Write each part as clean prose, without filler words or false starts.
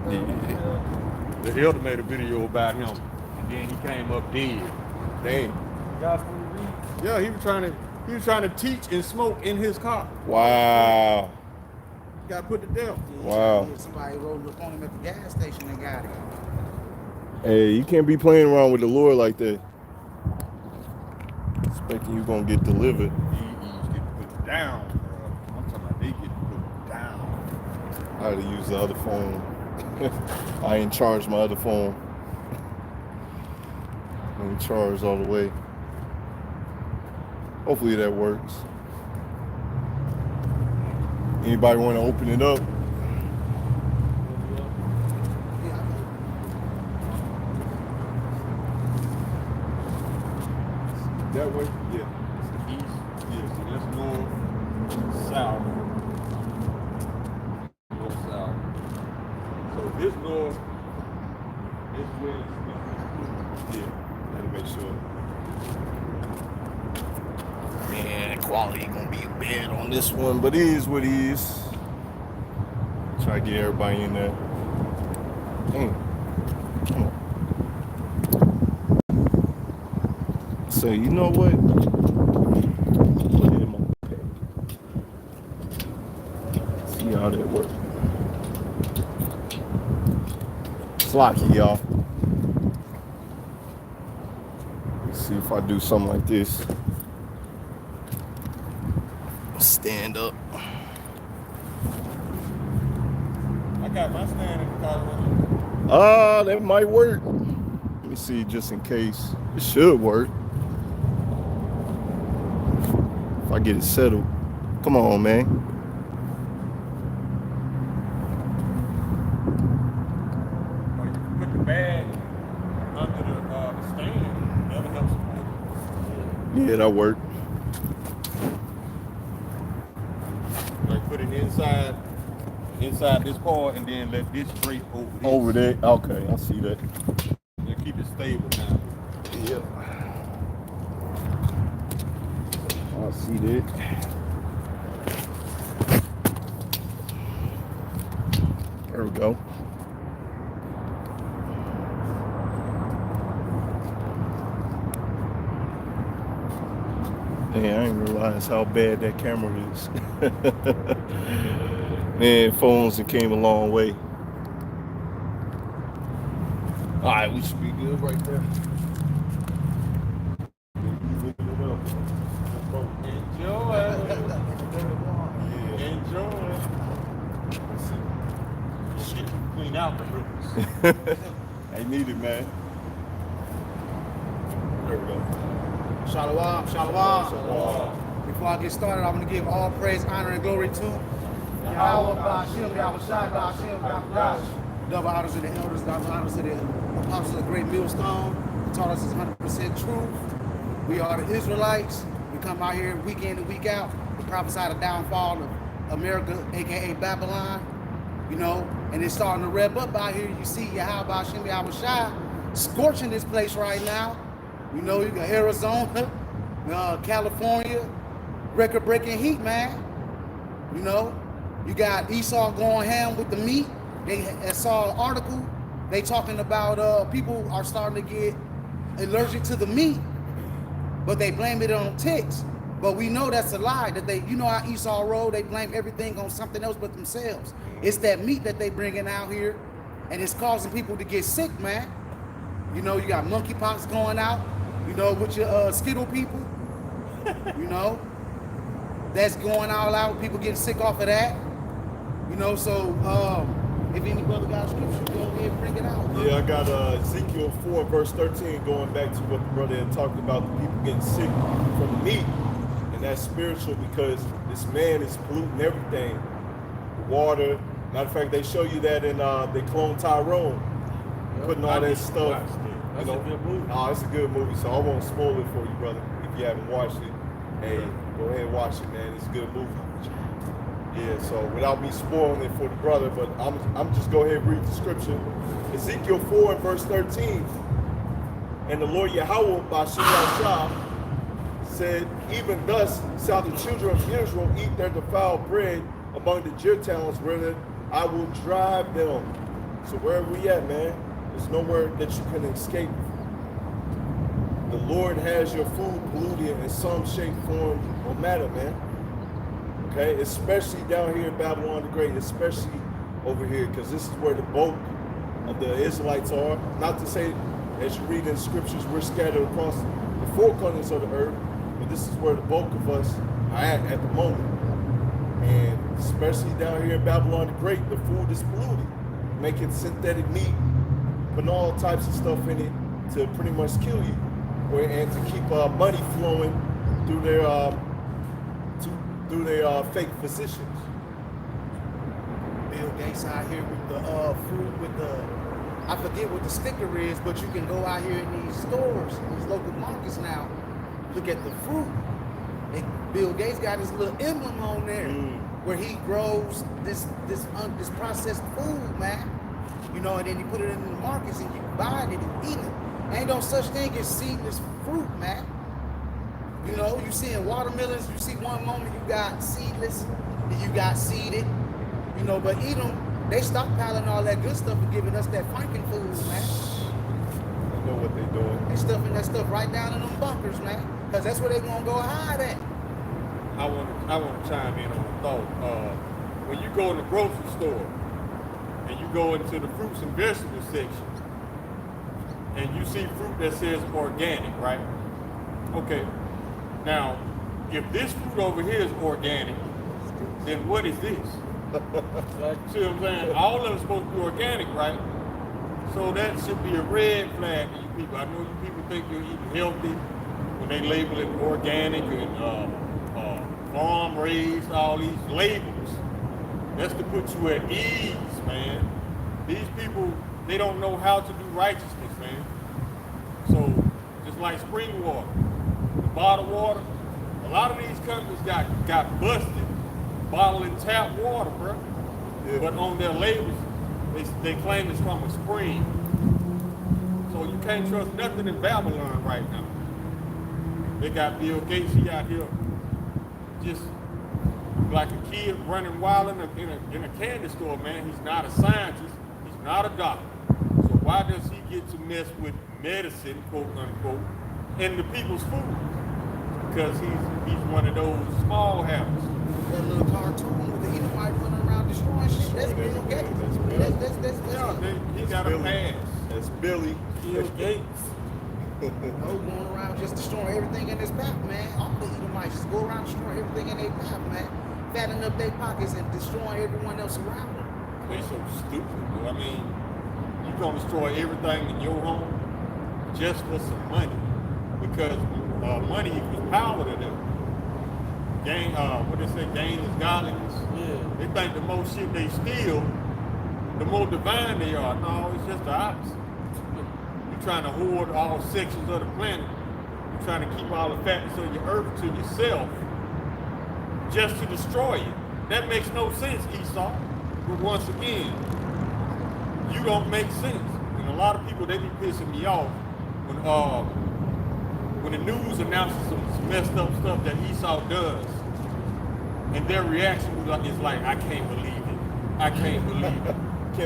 Yeah. The elder made a video about him, and then he came up dead. Dang. Yeah, he was trying to teach and smoke in his car. Wow. Got put to death. Wow. Somebody rolled up on him at the gas station and got him. Hey, you can't be playing around with the Lord like that. Expecting you gonna get delivered. He's getting put down, bro. I'm talking about they getting put down. I had to use the other phone. I ain't charged my other phone. I ain't charged all the way. Hopefully that works. Anybody want to open it up? That way? Yeah. It's the east. Yeah, so that's north, south. North, south. So this north, this west, yeah. Gotta make sure. Man, quality gonna be bad on this one, but it is what it is. Try to get everybody in there. So you know what? Put it in my pack. See how that works. Slocky, y'all. Let's see if I do something like this. Stand up. I got my stand in the car with me. That might work. Let me see, just in case. It should work. If I get it settled. Come on, man. Or you can put the bag under the stand. That'll help support it. Yeah, that worked. Like put it inside this car and then let this drape over this. Over there. Okay, I see that. And keep it stable now. Yep. I see that. There we go. Man, I didn't realize how bad that camera is. Man, phones have came a long way. All right, we should be good right there. Enjoy it. Yeah. Enjoy it. Shit, clean out the roots. I need it, man. There we go. Shalom, shalom. Before I get started, I'm going to give all praise, honor, and glory to Yahweh, Ba'ashem, Yahushua, Ba'ashem, Yahushua. Double honors to the elders, double honors to the apostles of the great millstone, who taught us is 100% truth. We are the Israelites. We come out here week in and week out to prophesy the downfall of America, aka Babylon. You know, and it's starting to rev up out here. You see Yahweh, Ba'ashem, Yahushua scorching this place right now. You know, you got Arizona, California, record-breaking heat, man. You know, you got Esau going ham with the meat. I saw an article. They talking about people are starting to get allergic to the meat, but they blame it on ticks. But we know that's a lie. That you know how Esau roll. They blame everything on something else but themselves. It's that meat that they bringing out here, and it's causing people to get sick, man. You know, you got monkeypox going out. You know, with your Skittle people, you know, that's going all out. People getting sick off of that. You know, so if any brother got scripture, go ahead and bring it out. Bro. Yeah, I got Ezekiel 4, verse 13, going back to what the brother had talked about, the people getting sick from meat. And that's spiritual because this man is polluting everything. Water. Matter of fact, they show you that in they clone Tyrone, putting all that stuff. That's a good movie. Oh, it's a good movie, so I won't spoil it for you, brother. If you haven't watched it, hey, go ahead and watch it, man. It's a good movie. Yeah, so without me spoiling it for the brother, but I'm just go ahead and read the scripture. Ezekiel 4 and verse 13. And the Lord Yahweh Ba'ashem said, even thus shall the children of Israel eat their defiled bread among the Gentiles, whether I will drive them. So where are we at, man? There's nowhere that you can escape. The Lord has your food polluted in some shape, form, or matter, man. Okay, especially down here in Babylon the Great, especially over here, because this is where the bulk of the Israelites are. Not to say, as you read in the scriptures, we're scattered across the four corners of the earth, but this is where the bulk of us are at the moment. And especially down here in Babylon the Great, the food is polluted, making synthetic meat, putting all types of stuff in it to pretty much kill you, and to keep money flowing through their fake physicians. Bill Gates out here with the fruit with the, I forget what the sticker is, but you can go out here in these stores, these local markets now, look at the fruit. And Bill Gates got his little emblem on there where he grows this processed food, man. You know, and then you put it in the markets and you buy it and eat it. Ain't no such thing as seedless fruit, man. You know, you see in watermelons, you see one moment you got seedless, and you got seeded. You know, but EDOM, they stockpiling all that good stuff and giving us that Franken food, man. I know what they're doing. They stuffing that stuff right down in them bunkers, man. Because that's where they gonna go hide at. I want to chime in on a thought. When you go in the grocery store and you go into the fruits and vegetables section, and you see fruit that says organic, right? Okay. Now, if this fruit over here is organic, then what is this? See what I'm saying? All of it's supposed to be organic, right? So that should be a red flag to you people. I know you people think you're eating healthy when they label it organic and farm raised, all these labels. That's to put you at ease, man. These people, they don't know how to do righteousness, man. So, just like spring water, the bottled water, a lot of these companies got busted bottling tap water, bro. Yeah. But on their labels, they claim it's from a spring. So you can't trust nothing in Babylon right now. They got Bill Gates, he out here just like a kid running wild in a candy store, man. He's not a scientist, he's not a doctor. So why does he get to mess with medicine, quote unquote, and the people's food? Because he's one of those small houses. That little cartoon with the Edomite running around destroying shit. That's Bill Gates. He got a pass. That's Billy. Bill Gates. Going around just destroying everything in his path, man. All the Edomites just go around destroying everything in their path, man. Fattening up their pockets and destroying everyone else around them. They so stupid, bro. I mean, you gonna destroy everything in your home just for some money. Because money equals power to them. Gain, what they say, gain is godliness. Yeah. They think the more shit they steal, the more divine they are. No, it's just the opposite. You're trying to hoard all sections of the planet. You're trying to keep all the fatness of your earth to yourself just to destroy it. That makes no sense, Esau. But once again, you don't make sense. And a lot of people, they be pissing me off when the news announces some messed up stuff that Esau does, and their reaction is like, I can't believe it. I can't believe it.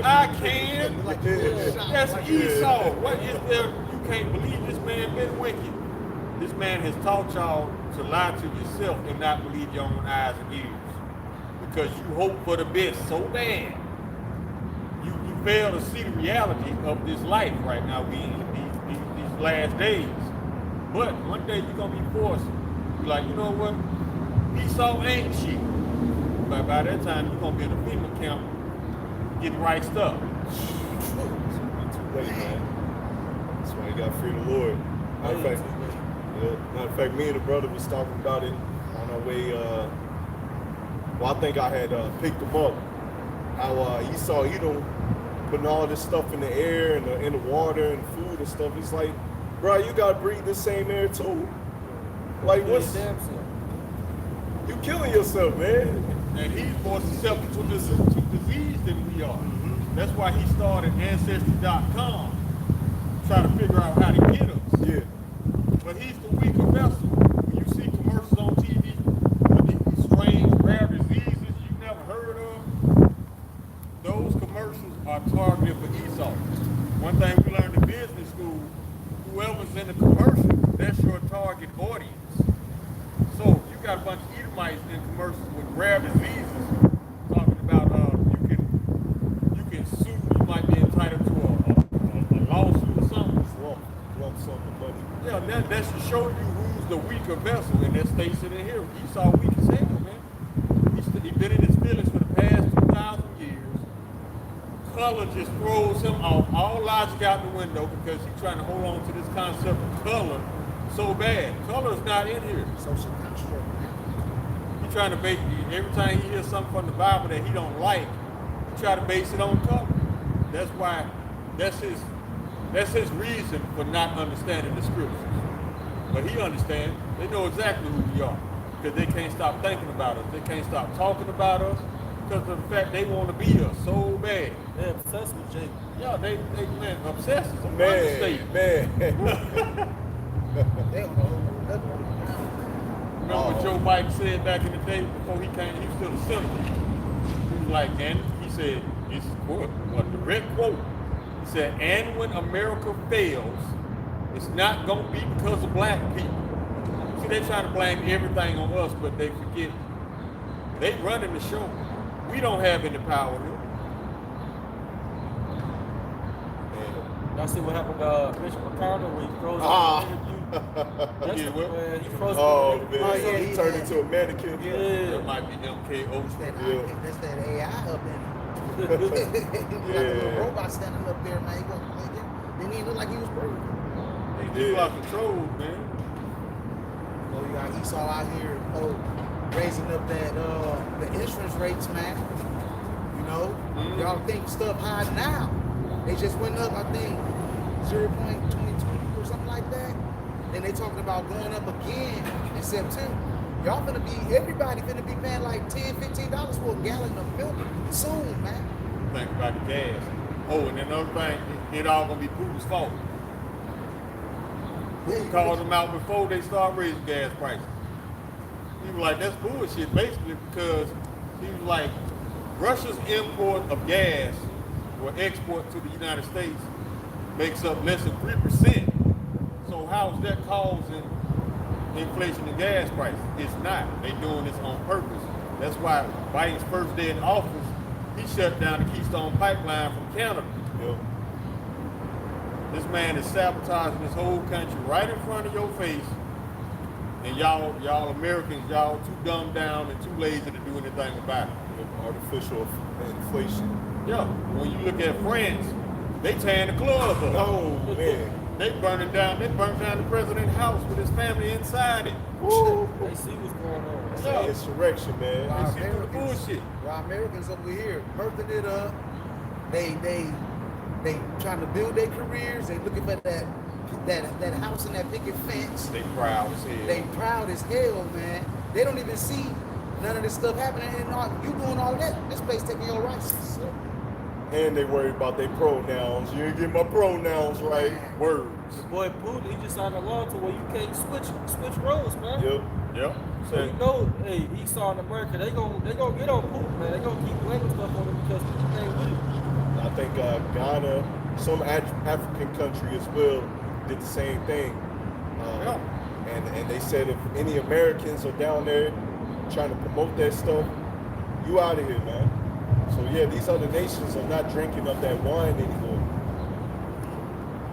I can. That's Esau. What is there? You can't believe this man been wicked. This man has taught y'all to lie to yourself and not believe your own eyes and ears. Because you hope for the best so bad. You fail to see the reality of this life right now. We in these last days. But one day you're gonna be forced. You're like, you know what? Esau ain't shit. But by that time you're gonna be in a FEMA camp getting riced up. It's too late, man. That's why you gotta fear the Lord. Matter of fact, me and the brother was talking about it on our way. Well, I think I had picked them up. How Esau, putting all this stuff in the air and in the water and food and stuff. It's like, bro, you gotta breathe the same air too. Like, what's you killing yourself, man? And he's more susceptible to disease than we are. Mm-hmm. That's why he started Ancestry.com, trying to figure out how to get us. Yeah. But he's the weaker vessel. When you see commercials on TV with these strange, rare diseases you never heard of, those commercials are targeted for Esau. One thing we learned in business school, whoever's in the commercial, that's your target audience. So you got a bunch of Edomites in commercials with rare diseases, talking about you can sue, you might be entitled to a lawsuit or something. Lump sum of money. Yeah, that should show you who's the weaker vessel, and that states it in here. Esau weak as hell, man. He's been in his feelings for the past 2,000 years. Color just throws him off. All logic out the window because he's trying to hold on to this concept of color so bad. Color is not in here. Social construct. He's trying to base every time he hears something from the Bible that he don't like, he try to base it on color. That's why that's his reason for not understanding the scriptures. But he understands. They know exactly who we are because they can't stop thinking about us. They can't stop talking about us because of the fact they want to be us so bad. They're obsessed with Jake. Yeah, they man, obsessed is a Man. They don't know nothing. Remember what Joe Biden said back in the day before he came, he was still a senator. He was like, and he said, this is a direct quote. He said, and when America fails, it's not going to be because of black people. See, they're trying to blame everything on us, but they forget they running the show. We don't have any power here. Y'all see what happened to Mitch McConnell when he froze He did what? He froze Oh, the man. yeah, He he turned did. into a mannequin. That might be MK Ultra. That's that AI up in it. Yeah. Like a little robot standing up there, man. He wasn't thinking. Didn't even look like he was breathing. They keep out control, man. Oh, you got Esau out here, raising up that the insurance rates, man. You know, y'all think stuff high now. They just went up, I think, 0.22 or something like that. Then they talking about going up again in September. Y'all everybody finna be paying like $10, $15 for a gallon of milk soon, man. Think about the gas. Oh, and another thing, it all gonna be Putin's fault. Putin called them out before they start raising gas prices. He was like, that's bullshit, basically, because he was like, Russia's import of gas or export to the United States makes up less than 3%. So how is that causing inflation in gas prices? It's not. They doing this on purpose. That's why Biden's first day in office, he shut down the Keystone Pipeline from Canada. Yep. This man is sabotaging this whole country right in front of your face. And y'all Americans, y'all too dumbed down and too lazy to do anything about it. Artificial inflation. Yeah, when you look at France, they tearing the club up. Oh, man. They burnt down the president's house with his family inside it. Woo. They see what's going on. That's Yeah. insurrection, man. Wow. They see through the bullshit. While Americans over here birthing it up, they trying to build their careers. They looking for that house and that picket fence. They proud as hell. They proud as hell, man. They don't even see none of this stuff happening. And you doing all that. This place taking your rights. And they worry about their pronouns. You ain't get my pronouns right. Words. The boy Putin, he just signed a law to where you can't switch roles, man. Yep. Yep. So you know, hey, Esau in America, they gonna get on Putin, man. They gonna keep blaming stuff on him because people ain't with it. I think Ghana, some African country as well, did the same thing. Yeah. And they said if any Americans are down there trying to promote that stuff, you out of here, man. So yeah, these other nations are not drinking up that wine anymore.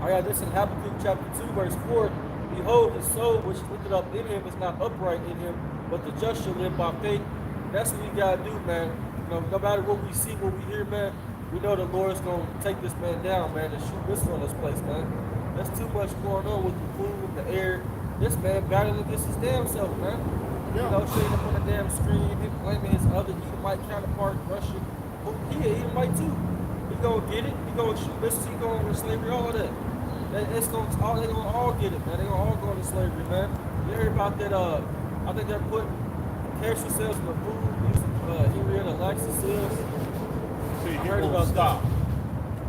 I got this in Habakkuk chapter 2, verse 4. Behold, the soul which lifted up in him is not upright in him, but the just shall live by faith. That's what we gotta do, man. You know, no matter what we see, what we hear, man, we know the Lord's gonna take this man down, man, and shoot this on this place, man. There's too much going on with the food, the air. This man battling against his damn self, man. You know, showing up on the damn screen, him blaming his other Edomite counterpart, Russia. He an Edomite too. He gonna get it. He gonna shoot missiles. He going into slavery. All of that. They gonna all get it, man. They gonna all go into slavery, man. You heard about that? I think they're putting cancer cells in the food. Henrietta Alexis cells. See, he heard won't about stop.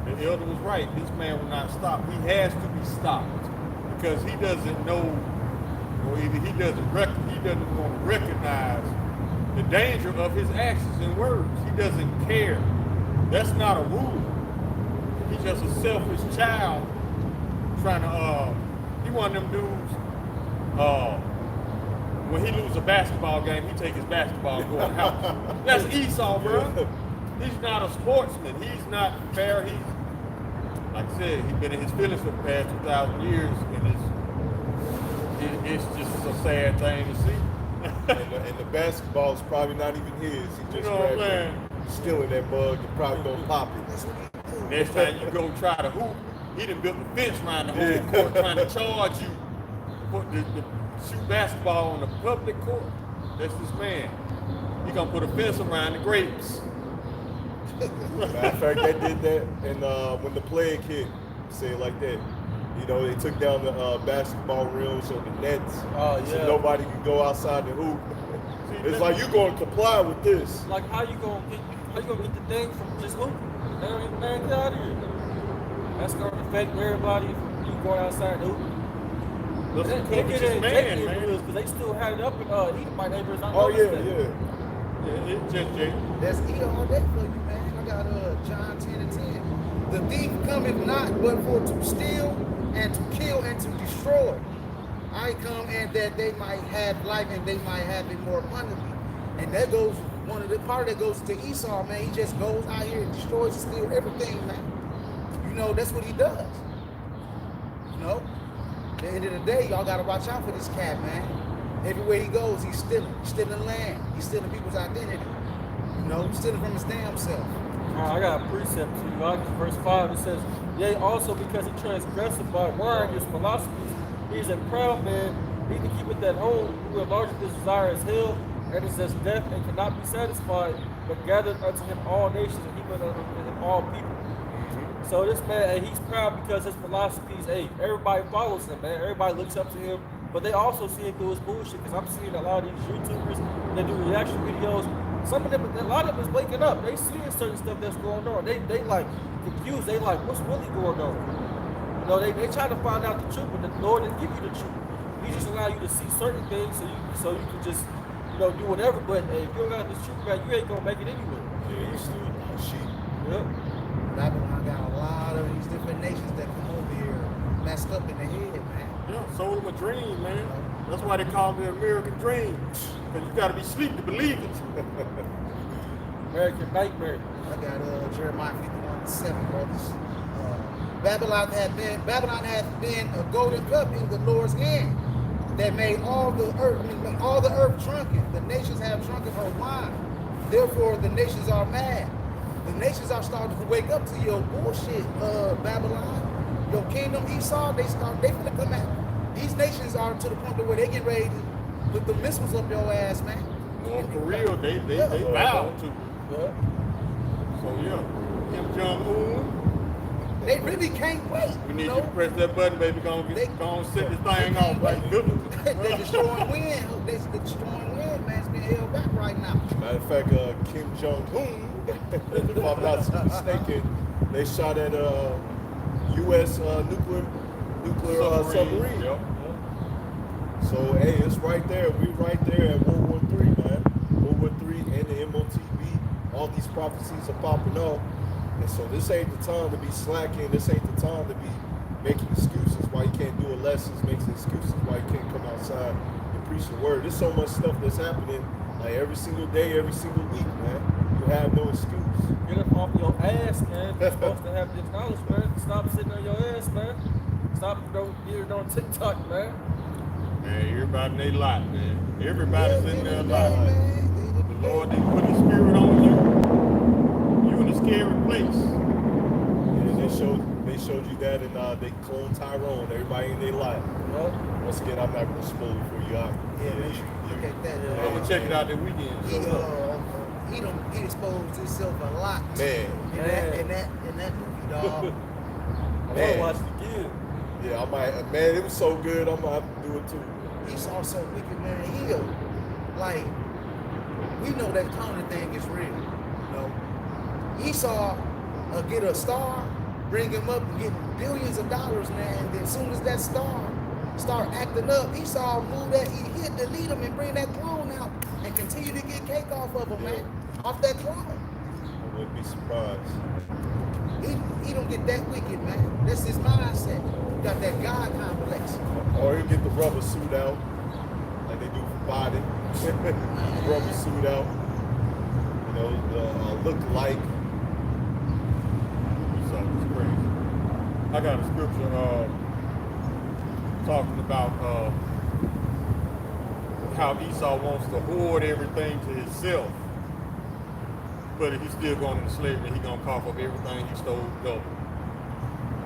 The elder was right. This man will not stop. He has to be stopped because he doesn't know, or either he doesn't want to recognize the danger of his actions and words. He doesn't care. That's not a rule. He was just a selfish child trying to, he one of them dudes, when he lose a basketball game, he take his basketball and go in the house. That's Esau, bro. He's not a sportsman. He's not fair. He's, like I said, he's been in his feelings for the past 2,000 years, and it's just a sad thing to see. and the basketball is probably not even his. He just grabbed it, stealing that mug and probably gonna pop it. Next time you go try to hoop, he done built a fence around the whole court trying to charge you for the shoot basketball on the public court. That's this man. He gonna put a fence around the grapes. Matter of fact, they did that, and when the plague hit, say it like that. You know, they took down the basketball rims or the nets, so nobody could go outside the hoop. It's like you gonna comply with this. Like how you gonna get the thing from just hooping? Man, get out of here. That's gonna affect everybody from you going outside the hoop. They get it because they still had it up in my neighbors. It's just Jay. That's eat all day for you, man. I got John 10 and 10. The thief cometh not but for to steal and to kill and to destroy. I come and that they might have life and they might have it more abundantly. And that goes, one of the part that goes to Esau, man. He just goes out here and destroys and steals everything, man. You know, that's what he does. You know? At the end of the day, y'all gotta watch out for this cat, man. Everywhere he goes, he's stealing. He's stealing land. He's stealing people's identity. You know, he's stealing from his damn self. I got a precept to you. Verse 5, it says, yea, also because he transgressed by word his philosophies, he is a proud man, neither keepeth at home, who enlargeth his desire as hell, and is as deaf and cannot be satisfied, but gathered unto him all nations, and he went unto him all people. So this man, he's proud because his philosophies, everybody follows him, man. Everybody looks up to him, but they also see him do his bullshit, because I'm seeing a lot of these YouTubers, they do reaction videos. Some of them, a lot of them is waking up. They seeing certain stuff that's going on. They like confused. They like, what's really going on? You know, they try to find out the truth, but the Lord didn't give you the truth. He just allow you to see certain things so you can just, you know, do whatever. But hey, if you don't got this truth, man, you ain't gonna make it anywhere. Yeah, you see sheep. Yep. Babylon got a lot of these different nations that come over here messed up in the head, man. Yeah, sold him a dream, man. That's why they call it the American dream. Because you got to be asleep to believe it. American nightmare. I got Jeremiah 51:7, brothers. Babylon hath been a golden cup in the Lord's hand that made all the earth drunken. The nations have drunken her wine. Therefore, the nations are mad. The nations are starting to wake up to your bullshit, Babylon. Your kingdom, Esau, they finna come out. These nations are to the point where they get ready to put the missiles up your ass, man. No, for real, they bow to. Yeah. So yeah, Kim Jong-un. They really can't wait. We need you to press that button, baby. Go and set this thing off like good. They're destroying wind. They're destroying wind, man. It's being held back right now. Matter of fact, Kim Jong-un, if I'm not mistaken, they shot at U.S. nuclear submarine. Yep. So hey, it's right there. We right there at World War III, man. World War III and the MOTB. All these prophecies are popping up. And so this ain't the time to be slacking. This ain't the time to be making excuses why you can't do a lessons, making excuses why you can't come outside and preach the word. There's so much stuff that's happening like every single day, every single week, man. You have no excuse. Get up off your ass, man. You're supposed to have this knowledge, man. Stop sitting on your ass, man. Stop getting on TikTok, man. Man, everybody in their lot, man. Everybody's in their lot. Man. The Lord didn't put His Spirit on you. You in a scary place. Yeah, they showed you that, and they cloned Tyrone. Everybody in their life. Yep. Once again, I'm not gonna spoil it for you. Yeah, man. Look at that. I'm gonna check it out this weekend. He exposed himself a lot. Man. In that movie, dog. I want to watch it again. Yeah, I might. Man, it was so good. I'm gonna have to do it too. Esau so wicked, man. Like, we know that cloning thing is real. You know, Esau get a star, bring him up and get billions of dollars, man. And then as soon as that star start acting up, Esau move that, he'll delete him and bring that clone out and continue to get cake off of him, man. Off that clone. Wouldn't be surprised. He don't get that wicked, man. That's his mindset. Got that God complex. Or he'll get the rubber suit out, like they do for body. Rubber suit out. You know, look like. It's crazy. I got a scripture talking about how Esau wants to hoard everything to himself, but if he's still going into slavery, he's going to cough up everything he stole double.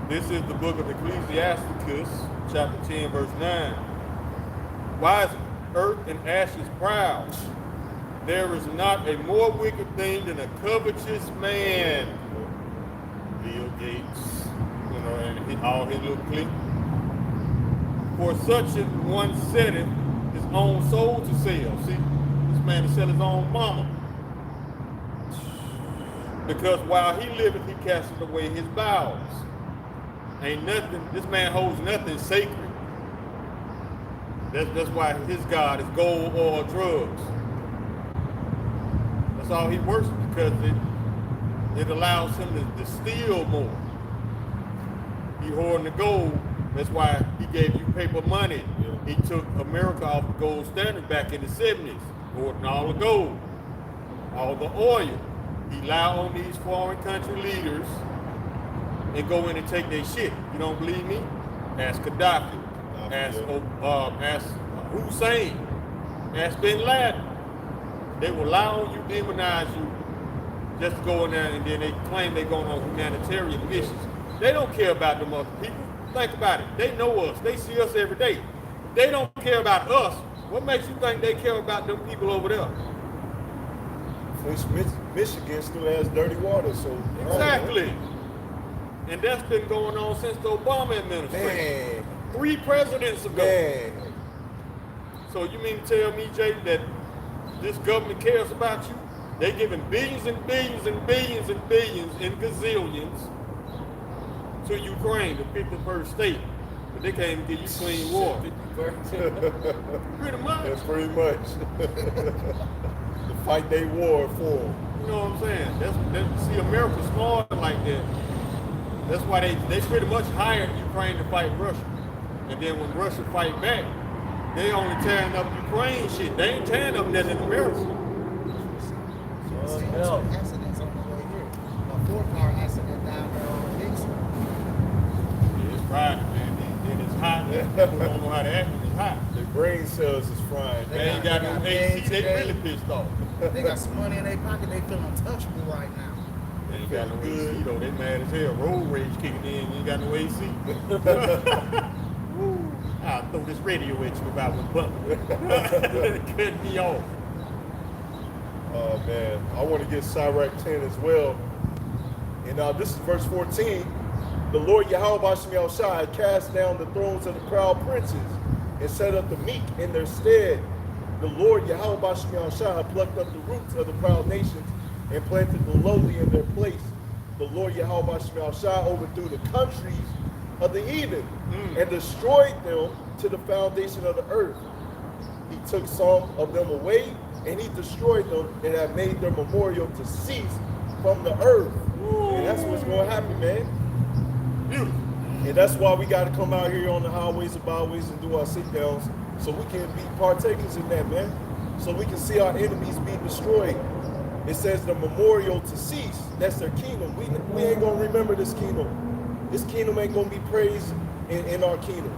This is the book of Ecclesiasticus, chapter 10, verse 9. Why is earth and ashes proud? There is not a more wicked thing than a covetous man. Bill Gates, you know, and all his little clique. For such a one setteth his own soul to sell. See, this man to sell his own mama. Because while he liveth, he casteth away his bowels. Ain't nothing, this man holds nothing sacred. That's why his God is gold, oil, drugs. That's all he worships, because it allows him to steal more. He hoarding the gold. That's why he gave you paper money. Yeah. He took America off the gold standard back in the 70s, hoarding all the gold, all the oil. He allowed on these foreign country leaders and go in and take their shit. You don't believe me? Ask Gaddafi. Ask Hussein. Ask Bin Laden. They will lie on you, demonize you, just to go in there, and then they claim they're going on humanitarian missions. They don't care about them other people. Think about it. They know us. They see us every day. They don't care about us. What makes you think they care about them people over there? Michigan still has dirty water, so exactly. And that's been going on since the Obama administration. Man. 3 presidents ago. Man. So you mean to tell me, Jay, that this government cares about you? They giving billions and billions and billions and billions and gazillions to Ukraine, the 51st state, but they can't even give you clean water. Pretty much. That's pretty much. The fight they war for. You know what I'm saying? That's see, America's smart like that. That's why they pretty much hired Ukraine to fight Russia. And then when Russia fight back, they only tearing up Ukraine shit. They ain't tearing up nothing in America. Accidents on the way here. A 4-car accident down there on Dixon. Yeah, it's Friday, man. Then it's hot. People don't know how to act when it's hot. Their brain cells is frying. They ain't got no AC. They really pissed off. They got some money in their pocket. They feel untouchable right now. They ain't got no AC though. They mad as hell. Road rage kicking in. You ain't got no AC. I'll throw this radio at you about one bump. It cut me off. Oh man, I want to get Sirach 10 as well. And this is verse 14. The Lord YASHAMIAHLA had cast down the thrones of the proud princes and set up the meek in their stead. The Lord YASHAMIAHLA had plucked up the roots of the proud nations and planted the lowly in their place. The Lord YASHAMIAHLA overthrew the countries of the heathen and destroyed them to the foundation of the earth. He took some of them away and he destroyed them and had made their memorial to cease from the earth. And that's what's going to happen, man. Beautiful. And that's why we got to come out here on the highways and byways and do our sit-downs so we can be partakers in that, man. So we can see our enemies be destroyed. It says the memorial to cease. That's their kingdom. We ain't going to remember this kingdom. This kingdom ain't going to be praised in our kingdom.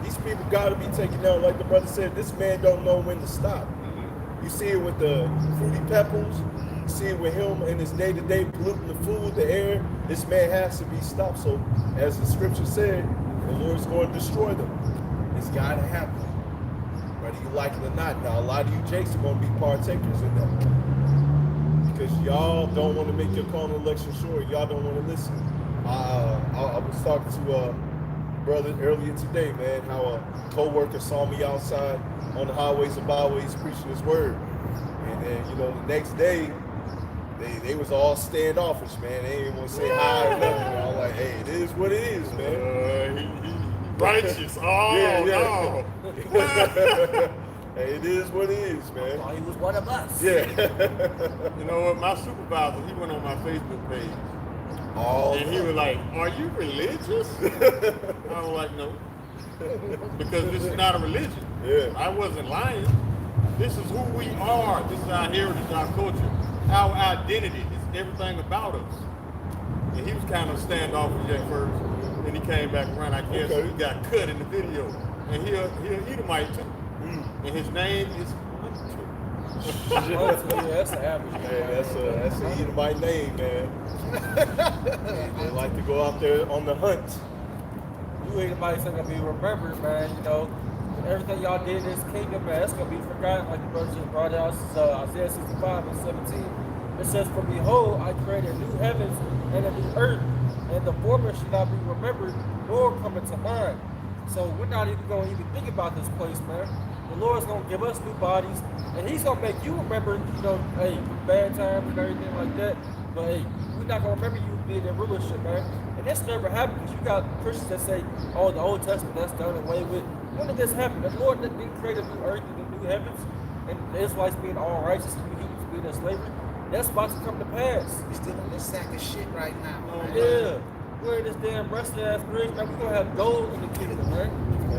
These people got to be taken down. Like the brother said, this man don't know when to stop. You see it with the Fruity Pebbles. You see it with him and his day-to-day polluting the food, the air. This man has to be stopped. So as the scripture said, the Lord's going to destroy them. It's got to happen. Whether you like it or not. Now, a lot of you jakes are going to be partakers in that. Because y'all don't want to make your carnal election sure. Y'all don't want to listen. I was talking to a brother earlier today, man, how a co-worker saw me outside on the highways and byways preaching his word. And then, you know, the next day, they was all standoffish, man. They didn't want to say hi or nothing. I was like, hey, it is what it is, man. He righteous. Oh, yeah. no. Hey, it is what it is, man. Oh, he was one of us. Yeah. You know what? My supervisor, he went on my Facebook page. Oh, And he was like, "Are you religious?" I was like, "No." Because this is not a religion. Yeah. I wasn't lying. This is who we are. This is our heritage, our culture, our identity. It's everything about us. And he was kind of standoffish at first. Then he came back around. I guess he got cut in the video. And he'll Edomite too. And his name is That's an average. man, that's a Edomite name, man. They like to go out there on the hunt. You ain't nobody's gonna be remembered, man. You know, everything y'all did in this kingdom, man, it's gonna be forgotten. Like the brother just brought out, Isaiah 65 and 17. It says, "For behold, I created new heavens and a new earth, and the former should not be remembered, nor come into mind." So we're not even gonna even think about this place, man. The Lord's gonna give us new bodies, and He's gonna make you remember, you know, hey, bad times and everything like that. But hey, we're not gonna remember you being in rulership, man. And this never happened because you got Christians that say, "Oh, the Old Testament that's done away with." When did this happen? The Lord didn't create a new earth and a new heavens, and the Israelites being all righteous and the Hebrews being in slavery. That's about to come to pass. We're still in this sack of shit right now. Yeah. We're in this damn rusty ass bridge, man. We're gonna have gold in the kingdom, man.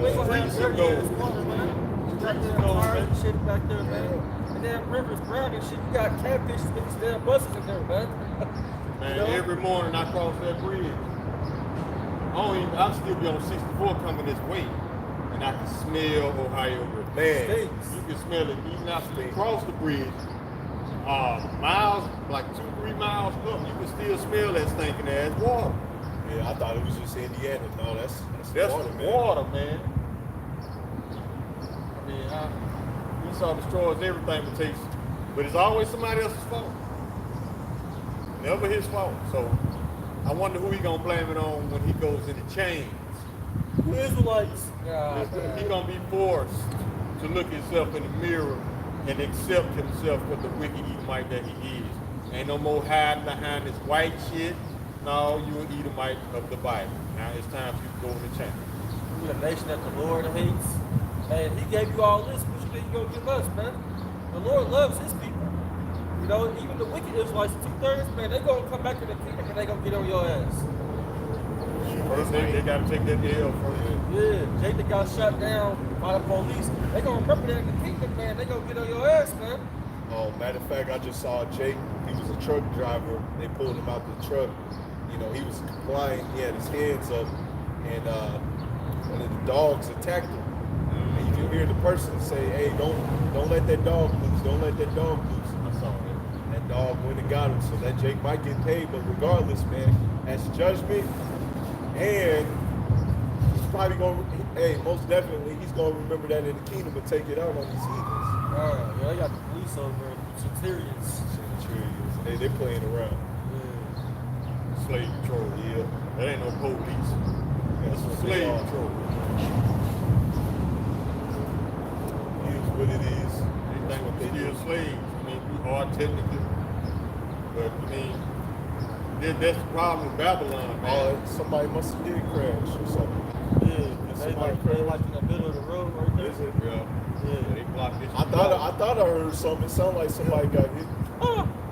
We ain't gonna have dirty ass water, man. Back there, cars and shit back there, man. And damn rivers, brown and shit. You got catfish with these damn buses in there, man. Man, You know? every morning I cross that bridge. I'll still be on 64 coming this way. And I can smell Ohio River. Man, Stinks. You can smell it even after you cross the bridge. Miles, like 2-3 miles up, you can still smell that stinking ass water. yeah, I thought it was just Indiana. No, that's That's water, man. water, man. I mean, Esau destroys everything but it's always somebody else's fault. Never his fault. So I wonder who he gonna blame it on when he goes into chains. The Israelites. Yeah, He gonna be forced to look himself in the mirror and accept himself for the wicked Edomite that he is. Ain't no more hiding behind this white shit. No, you an Edomite of the Bible. Now it's time for you to go in the chains. We're a nation that the Lord hates. And He gave you all this. What you think He gonna give us, man? The Lord loves His people. You know, even the wicked Israelites, 2/3, man, they gonna come back to the kingdom and they gonna get on your ass. First they gotta take that L first. Yeah, Jake that got shot down by the police. They gonna remember that in the kingdom, man. They gonna get on your ass, man. Oh, matter of fact, I just saw Jake. He was a truck driver. They pulled him out the truck. You know, he was complying. He had his hands up, and one of the dogs attacked him. And you can hear the person say, "Hey, don't let that dog loose. Don't let that dog loose." I saw that. That dog went and got him. So that Jake might get paid, but regardless, man, that's judgment. And he's probably gonna, most definitely, he's gonna remember that in the kingdom and take it out on these heathens. Yeah, they got the police over there, Centurions. They're playing around. Yeah. Slave patrol, yeah. That ain't no police. That's a slave patrol. It is what it is. They think we're still slaves. I mean, we are technically. But I mean, that's the problem with Babylon, man. Somebody must have did crash or something. Yeah, they like in the middle of the road right there. Is it? Yeah, they blocked this. I thought I heard something. It sounded like somebody got hit.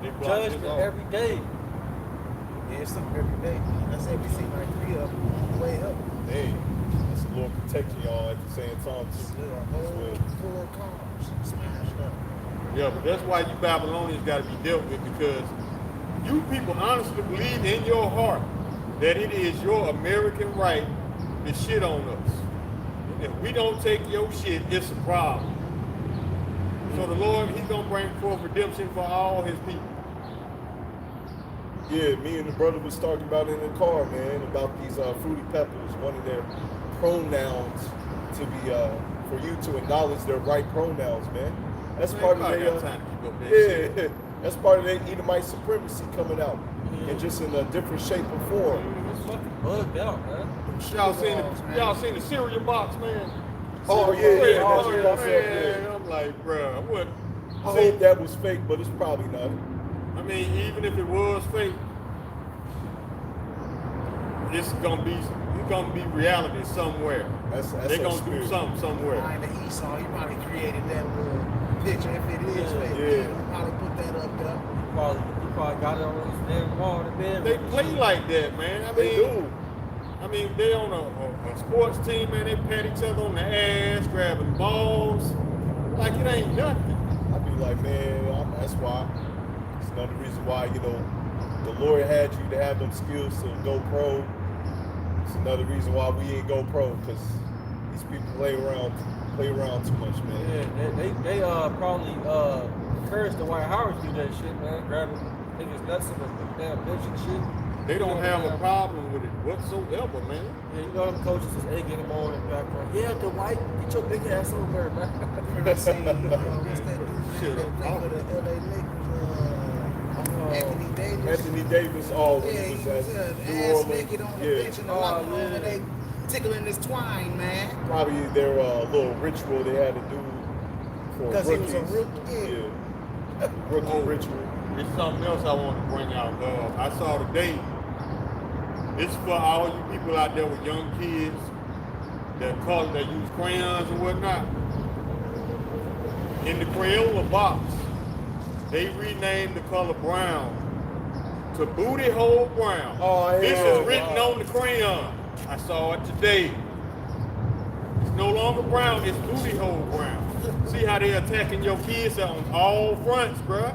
They blocked Judgment this off. every day. Yeah, it's something every day. That's every scene like 3 of them. Way up. Hey, that's the Lord protecting y'all at the same time. Whole 4 cars smashed up. Yeah, but that's why you Babylonians got to be dealt with, because you people honestly believe in your heart that it is your American right to shit on us. If we don't take your shit, it's a problem. So the Lord, He's going to bring forth redemption for all His people. Yeah, me and the brother was talking about in the car, man, about these fruity peppers. One of their pronouns to be for you to acknowledge their right pronouns, man. That's Man, part of I their got time to keep up that shit. that's part of their Edomite supremacy coming out, and just in a different shape or form. It's fucking bugged out, man. Y'all seen the cereal box, man? Oh yeah, Man, I'm like, bro, what? I hope that was fake, but it's probably not. I mean, even if it was fake, it's gonna be reality somewhere. They're gonna do something somewhere. Behind the Esau, he probably created that little picture. If it is fake, he probably put that up there. He probably got it on his damn wall in the bed. They play like that, man. I mean, they on a sports team, man. They pat each other on the ass, grabbing balls, like it ain't nothing. I be like, man, that's why. It's another reason why, you know, the Lord had you to have them skills to go pro. It's another reason why we ain't go pro, because these people play around too much, man. Yeah, they probably encourage the white Howards to do that shit, man. Grabbing niggas nuts in the damn bench and shit. They don't have a problem with it whatsoever, man. Yeah, you know them coaches is egging them on in the background. Yeah, the white, get your big ass over there, man. What's that dude, man, that played for the LA Lakers? Anthony Davis. Anthony Davis, oh, Yeah, he he was was at New ass Orleans. naked on the bench in the locker room, and they tickling his twine, man. Probably their little ritual they had to do for Because he rookies. was a rookie. Yeah. Rookie ritual. It's something else I want to bring out. I saw today. It's for all you people out there with young kids that use crayons and whatnot. In the Crayola box, they renamed the color brown to booty hole brown. Oh, This hell, is written wow. on the crayon. I saw it today. It's no longer brown, it's booty hole brown. See how they're attacking your kids on all fronts, bruh.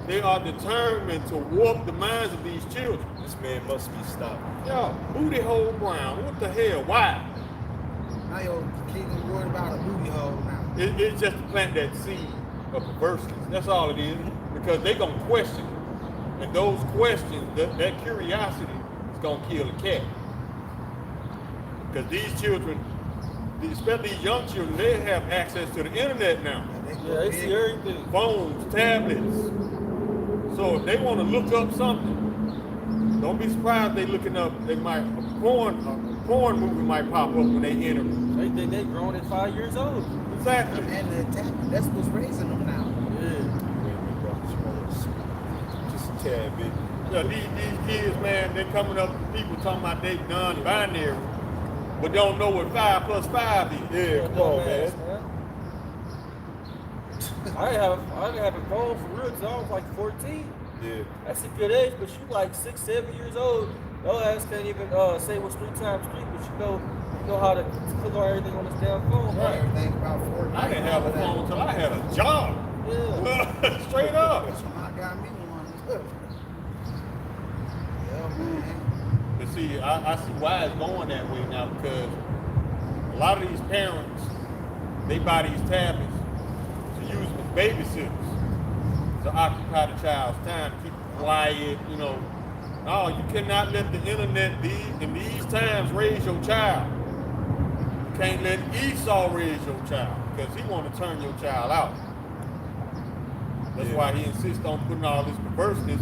They are determined to warp the minds of these children. This man must be stopped. Yeah, booty hole brown. What the hell? Why? Now your kid is worried about a booty hole now. It's just to plant that seed of perverseness. That's all it is. Because they're going to question it. And those questions, that curiosity is going to kill a cat. Because these children, especially these young children, they have access to the internet now. Yeah, they see everything. Phones, tablets. So if they want to look up something, don't be surprised they looking up. A porn movie might pop up when they enter. They think they grown at 5 years old. Exactly. And the attack, that's what's raising them now. Yeah. Just a tad bit. Yeah, these kids, man, they coming up. People talking about they non-binary, but don't know what 5 plus 5 is. Yeah, come on, man. I didn't have a phone for real till I was like 14. Yeah. That's a good age, but you like 6, 7 years old. Your ass can't even say what's 3 times 3, but you know how to click on everything on this damn phone. Right. Everything about Fortnite. I didn't have a phone until I had a job. Yeah. Straight up. That's when I got me one. Yeah, man. But see, I see why it's going that way now, because a lot of these parents, they buy these tablets to use as babysitters, to occupy the child's time, keep it quiet, you know. No, you cannot let the internet in these times raise your child. You can't let Esau raise your child, because he want to turn your child out. That's why he insists on putting all this perverseness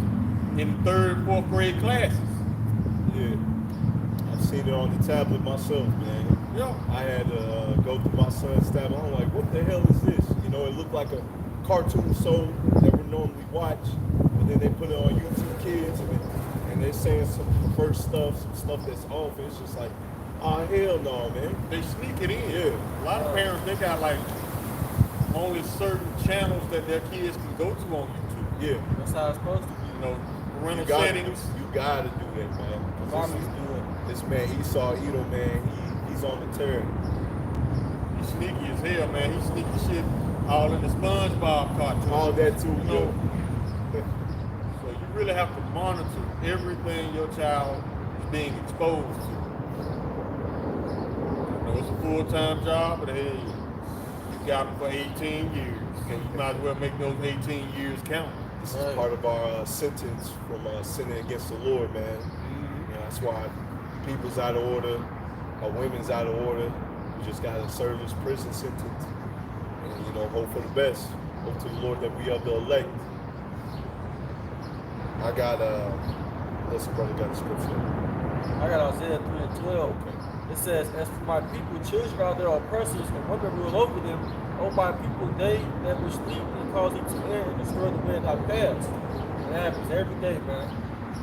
in 3rd and 4th grade classes. Yeah. I've seen it on the tablet myself, man. Yeah. I had to go through my son's tablet. I'm like, what the hell is this? You know, it looked like a cartoon show that we normally watch, but then they put it on YouTube Kids, and they're saying some perverse stuff, some stuff that's off. It's just like, oh, hell no, man. They sneak it in. Yeah. A lot of parents, they got like only certain channels that their kids can go to on YouTube. Yeah. That's how it's supposed to be. You know, parental You gotta settings. You gotta do that, man. Mommy's doing. This man, Esau Edom, man, he's on the tear. He's sneaky as hell, man. He sneaky shit all in the SpongeBob cartoon. All that too, You know, yo. so you really have to monitor everything your child is being exposed to. You know, it's a full-time job, but hey, you got them for 18 years. So you might as well make those 18 years count. This is part of our sentence from sinning against the Lord, man. Mm-hmm. Yeah, that's why people's out of order, or women's out of order. We just got to serve this prison sentence, and you know, hope for the best. Hope to the Lord that we are the elect. I got listen, brother, got a scripture. I got Isaiah 3 and 12. It says, as for my people, children are their oppressors, and women rule over them. O my people, they that will sleep and cause them to err and destroy the way that I pass. It happens every day, man.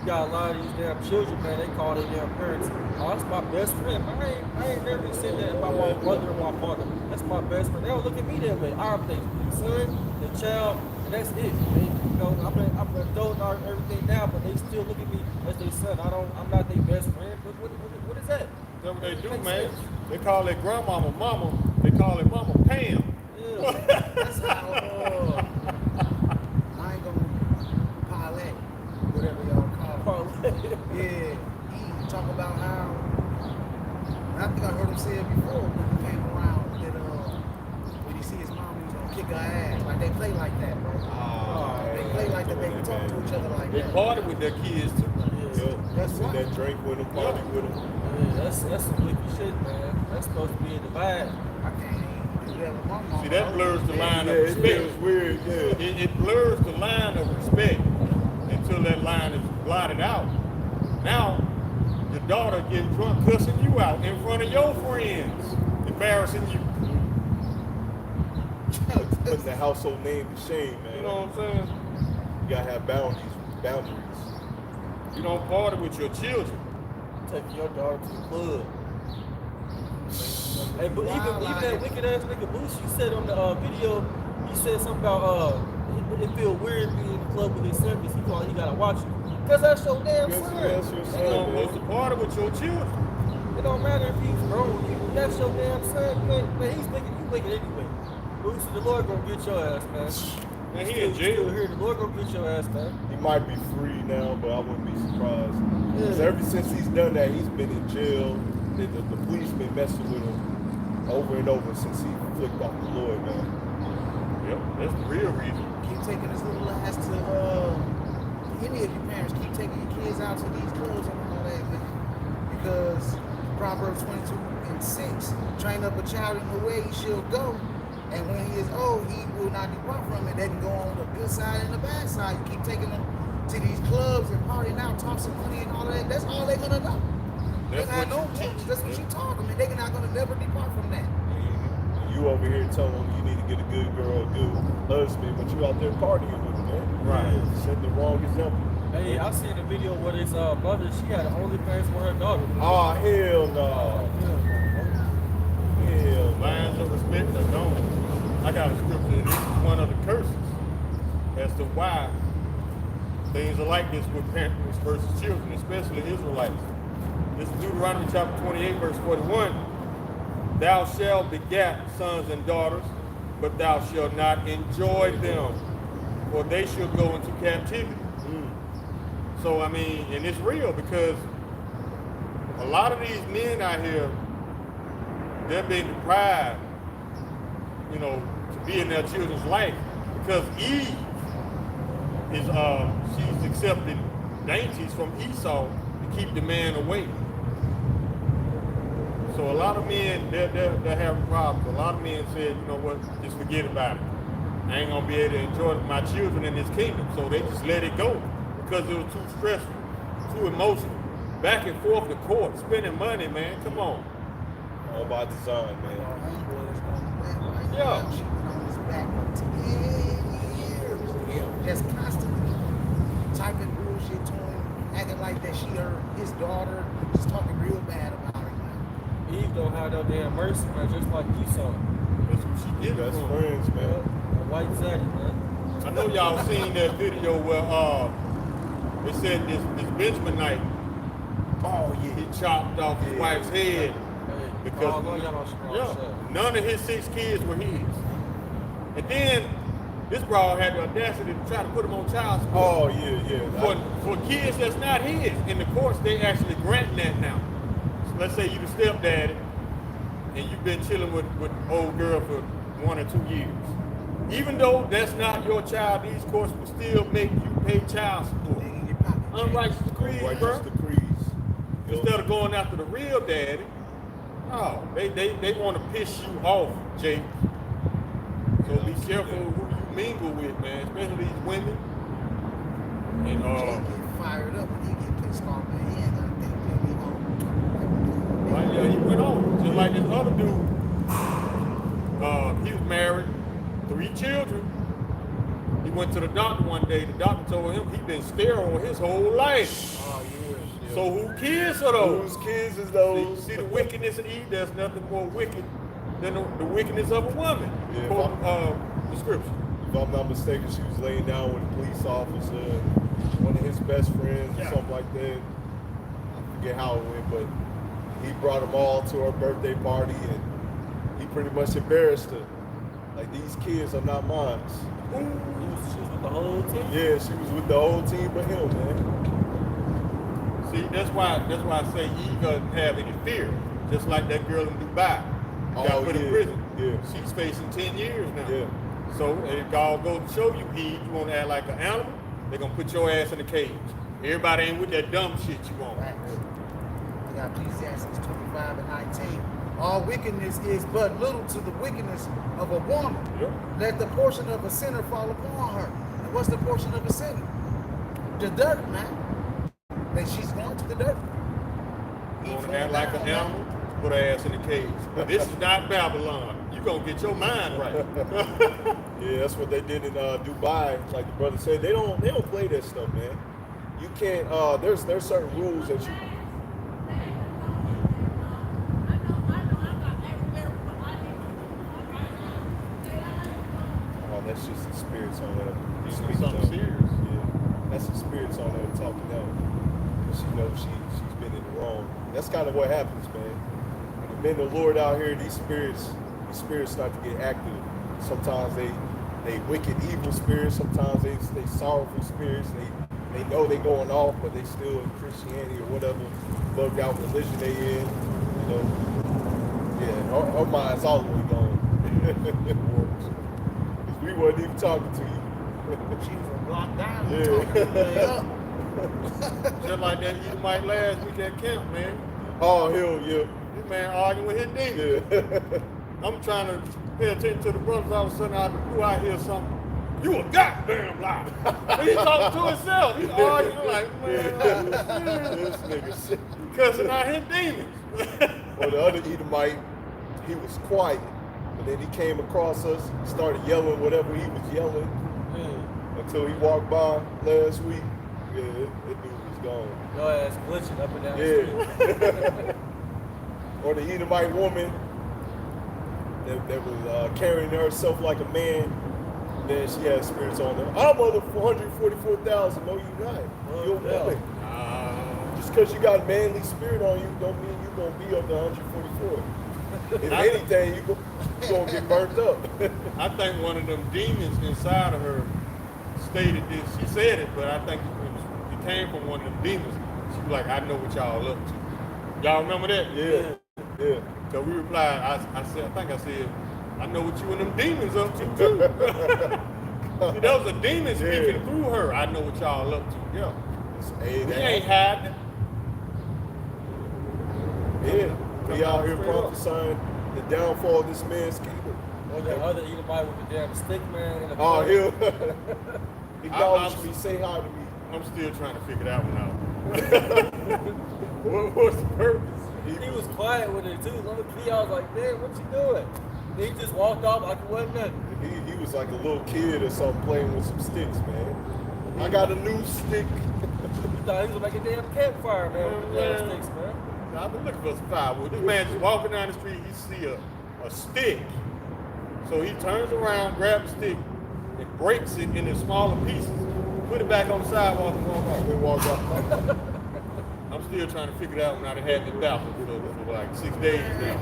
You got a lot of these damn children, man, they call their damn parents, oh, that's my best friend. I ain't never said that about my brother or my father. That's my best friend. They don't look at me that way. I'm the son, the child, and that's it. You know, I'm an adult and everything now, but they still look at me as their son. I'm not their best friend. What is that? That's what they do, Makes man. sense. They call their grandmama mama. They call their mama Pam. Yeah. That's how, I ain't gonna parlay, whatever y'all call it. Yeah, he talk about how, and I think I heard him say it before when he came around, that when he see his mom, he's gonna kick her ass. Like they play like that, bro. They play like that, they can talk to each other like They that. party with their kids too. Yeah, That's sit right. that drink with them, party with them. Yeah, that's some wicked shit, man. That's supposed to be in the bag. I can't even do that with my mom. See, that blurs the line Yeah, of it respect. feels weird, yeah. It blurs the line of respect until that line is blotted out. Now, your daughter getting drunk, cussing you out in front of your friends, embarrassing you. Putting the household name to shame, man. You know what I'm saying? You gotta have boundaries. You don't party with your children. Taking your daughter to the club. Hey, but even that wicked ass nigga Boost, you said on the video, he said something about it feel weird being in the club with his son because he gotta watch it. Cause that's your damn Yes, son. yes, your You son, don't man. supposed to party with your children. It don't matter if he's grown. That's your damn son. Man, he's making you wicked anyway. Boost, the Lord gonna get your ass, man. Man, he Still- in jail. still here. The Lord gonna get your ass, man. He might be free now, but I wouldn't be surprised. Yeah. 'Cause ever since he's done that, he's been in jail. The police been messing with him over and over since he flipped off the Lord, man. Yep, that's the real reason. Keep taking this little ass to, any of you parents, keep taking your kids out to these clubs and all that, man. Because Proverbs 22:6, train up a child in the way he shall go, and when he is old, he will not depart from it. They can go on the good side and the bad side. You keep taking them to these clubs and partying out, tossing money and all that. That's all they're gonna know. They That's got no what you change. teach. That's what you taught them, and they're not gonna never depart from that. And you over here telling him you need to get a good girl, a good husband, but you out there partying with him, man. Right. Setting the wrong example. Hey, I seen a video where his mother, she had OnlyFans for her daughter. Oh, hell no. Hell no. Lines of respect are gone. I got a scripture, and this is one of the curses as to why things are like this with parents versus children, especially Israelites. This is Deuteronomy chapter 28, verse 41. Thou shalt begat sons and daughters, but thou shalt not enjoy them, for they shall go into captivity. So, I mean, and it's real because a lot of these men out here, they're being deprived, you know, to be in their children's life because Eve is, she's accepting dainties from Esau to keep the man away. So a lot of men, they're having problems. A lot of men said, you know what, just forget about it. I ain't gonna be able to enjoy my children in this kingdom. So they just let it go because it was too stressful, too emotional. Back and forth to court, spending money, man, come on. All by design, man. Yeah. She been on his back for 10 years. Just constantly typing bullshit to him, acting like that she his daughter, just talking real bad about her. Man. Eve don't have no damn mercy, man, just like Esau. That's what she did. Best from. friends, Yeah. man. A white zaddy, man. I know y'all seen that video where they said this Benjaminite, oh yeah, he chopped off his wife's head Hey, because oh, y'all don't strong shit. none of his 6 kids were his. And then this broad had the audacity to try to put him on child support. Oh, yeah. For kids that's not his. In the courts, they actually grant that now. So let's say you the stepdaddy and you've been chilling with old girl for 1 or 2 years. Even though that's not your child, these courts will still make you pay child support. In your pocket. Unrighteous decrees, bro. Righteous decrees. Instead of going after the real daddy, no, they want to piss you off, Jake. So be careful who you mingle with, man, especially these women. And Jake get fired up when he get pissed off, man. He ain't gonna think he'll be home. like, yeah, he went on. Just like this other dude. He was married, 3 children. He went to the doctor one day. The doctor told him he'd been sterile his whole life. Oh, yeah. So who kids are those? Whose kids is those? See the wickedness in Eve, there's nothing more wicked than the wickedness of a woman. Yeah, Quote, the scripture. If I'm not mistaken, she was laying down with a police officer, and one of his best friends or something like that. I forget how it went, but he brought them all to her birthday party, and he pretty much embarrassed her. Like, these kids are not mine. She was with the whole team. Yeah, she was with the whole team but him, man. See, that's why I say Eve doesn't have any fear. Just like that girl in Dubai. Got put in prison. Yeah. She's facing 10 years now. Yeah. So if God goes to show you, Eve, you want to act like an animal, they're going to put your ass in a cage. Everybody ain't with that dumb shit you want. Right. We got Ecclesiastes 25 and 19. All wickedness is but little to the wickedness of a woman. Yep. Let the portion of a sinner fall upon her. And what's the portion of a sinner? The dirt, man. Then she's going to the dirt. You want to act like an animal, put her ass in a cage. This is not Babylon. You going to get your mind right. Yeah, that's what they did in Dubai. Like the brother said, they don't play that stuff, man. You can't. There's certain rules that you. Oh, that's just the spirits on there. It's something serious. Yeah, that's the spirits on there talking out. She knows she's been in the wrong. That's kind of what happens, man. When the men of the Lord out here, these spirits start to get active. Sometimes they wicked, evil spirits. Sometimes they sorrowful spirits. They know they going off, but they still in Christianity or whatever bugged out religion they in. You know, yeah, our mind's all the way gone. Because we wasn't even talking to you. She was locked down. Yeah. Just like that Edomite last week at camp, man. Oh, hell yeah. This man arguing with his demons. Yeah. I'm trying to pay attention to the brothers. All of a sudden, out of the blue, I hear something. You a goddamn lie. He's talking to himself. He's arguing like, man, This nigga shit. cussing out his demons. Or the other Edomite, he was quiet, but then he came across us, started yelling whatever he was yelling until he walked by last week. Yeah, that dude was gone. Your ass glitching up and down the street. Yeah. Or the Edomite woman that was carrying herself like a man. Then she had spirits on her. I'm on the 444,000. No, you not. You're a woman. Just because you got manly spirit on you, don't mean you're going to be up to 144. If anything, you're going to get burnt up. I think one of them demons inside of her stated this. She said it, but I think it came from one of them demons. She was like, I know what y'all up to. Y'all remember that? Yeah. So we replied, I said, I know what you and them demons up to too. See, that was a demon speaking through her. I know what y'all up to. Yeah. Hey, We ain't hiding. Yeah. We out here prophesying the downfall of this man's kingdom. Or the other Edomite with the damn stick, man. In the Oh, corner. yeah. Acknowledge me. Say hi to me. I'm still trying to figure that one out. What's the purpose? He was quiet with it too. Let me see, I was like, damn, what you doing? He just walked off like it wasn't nothing. He was like a little kid or something playing with some sticks, man. I got a new stick. He thought he was making a damn campfire, man, with the damn sticks, man. I've been looking for some firewood. This man just walking down the street, he see a stick. So he turns around, grabs the stick, and breaks it into smaller pieces, put it back on the sidewalk and walk off. They walk off. I'm still trying to figure it out when I've had this battle for like 6 days now.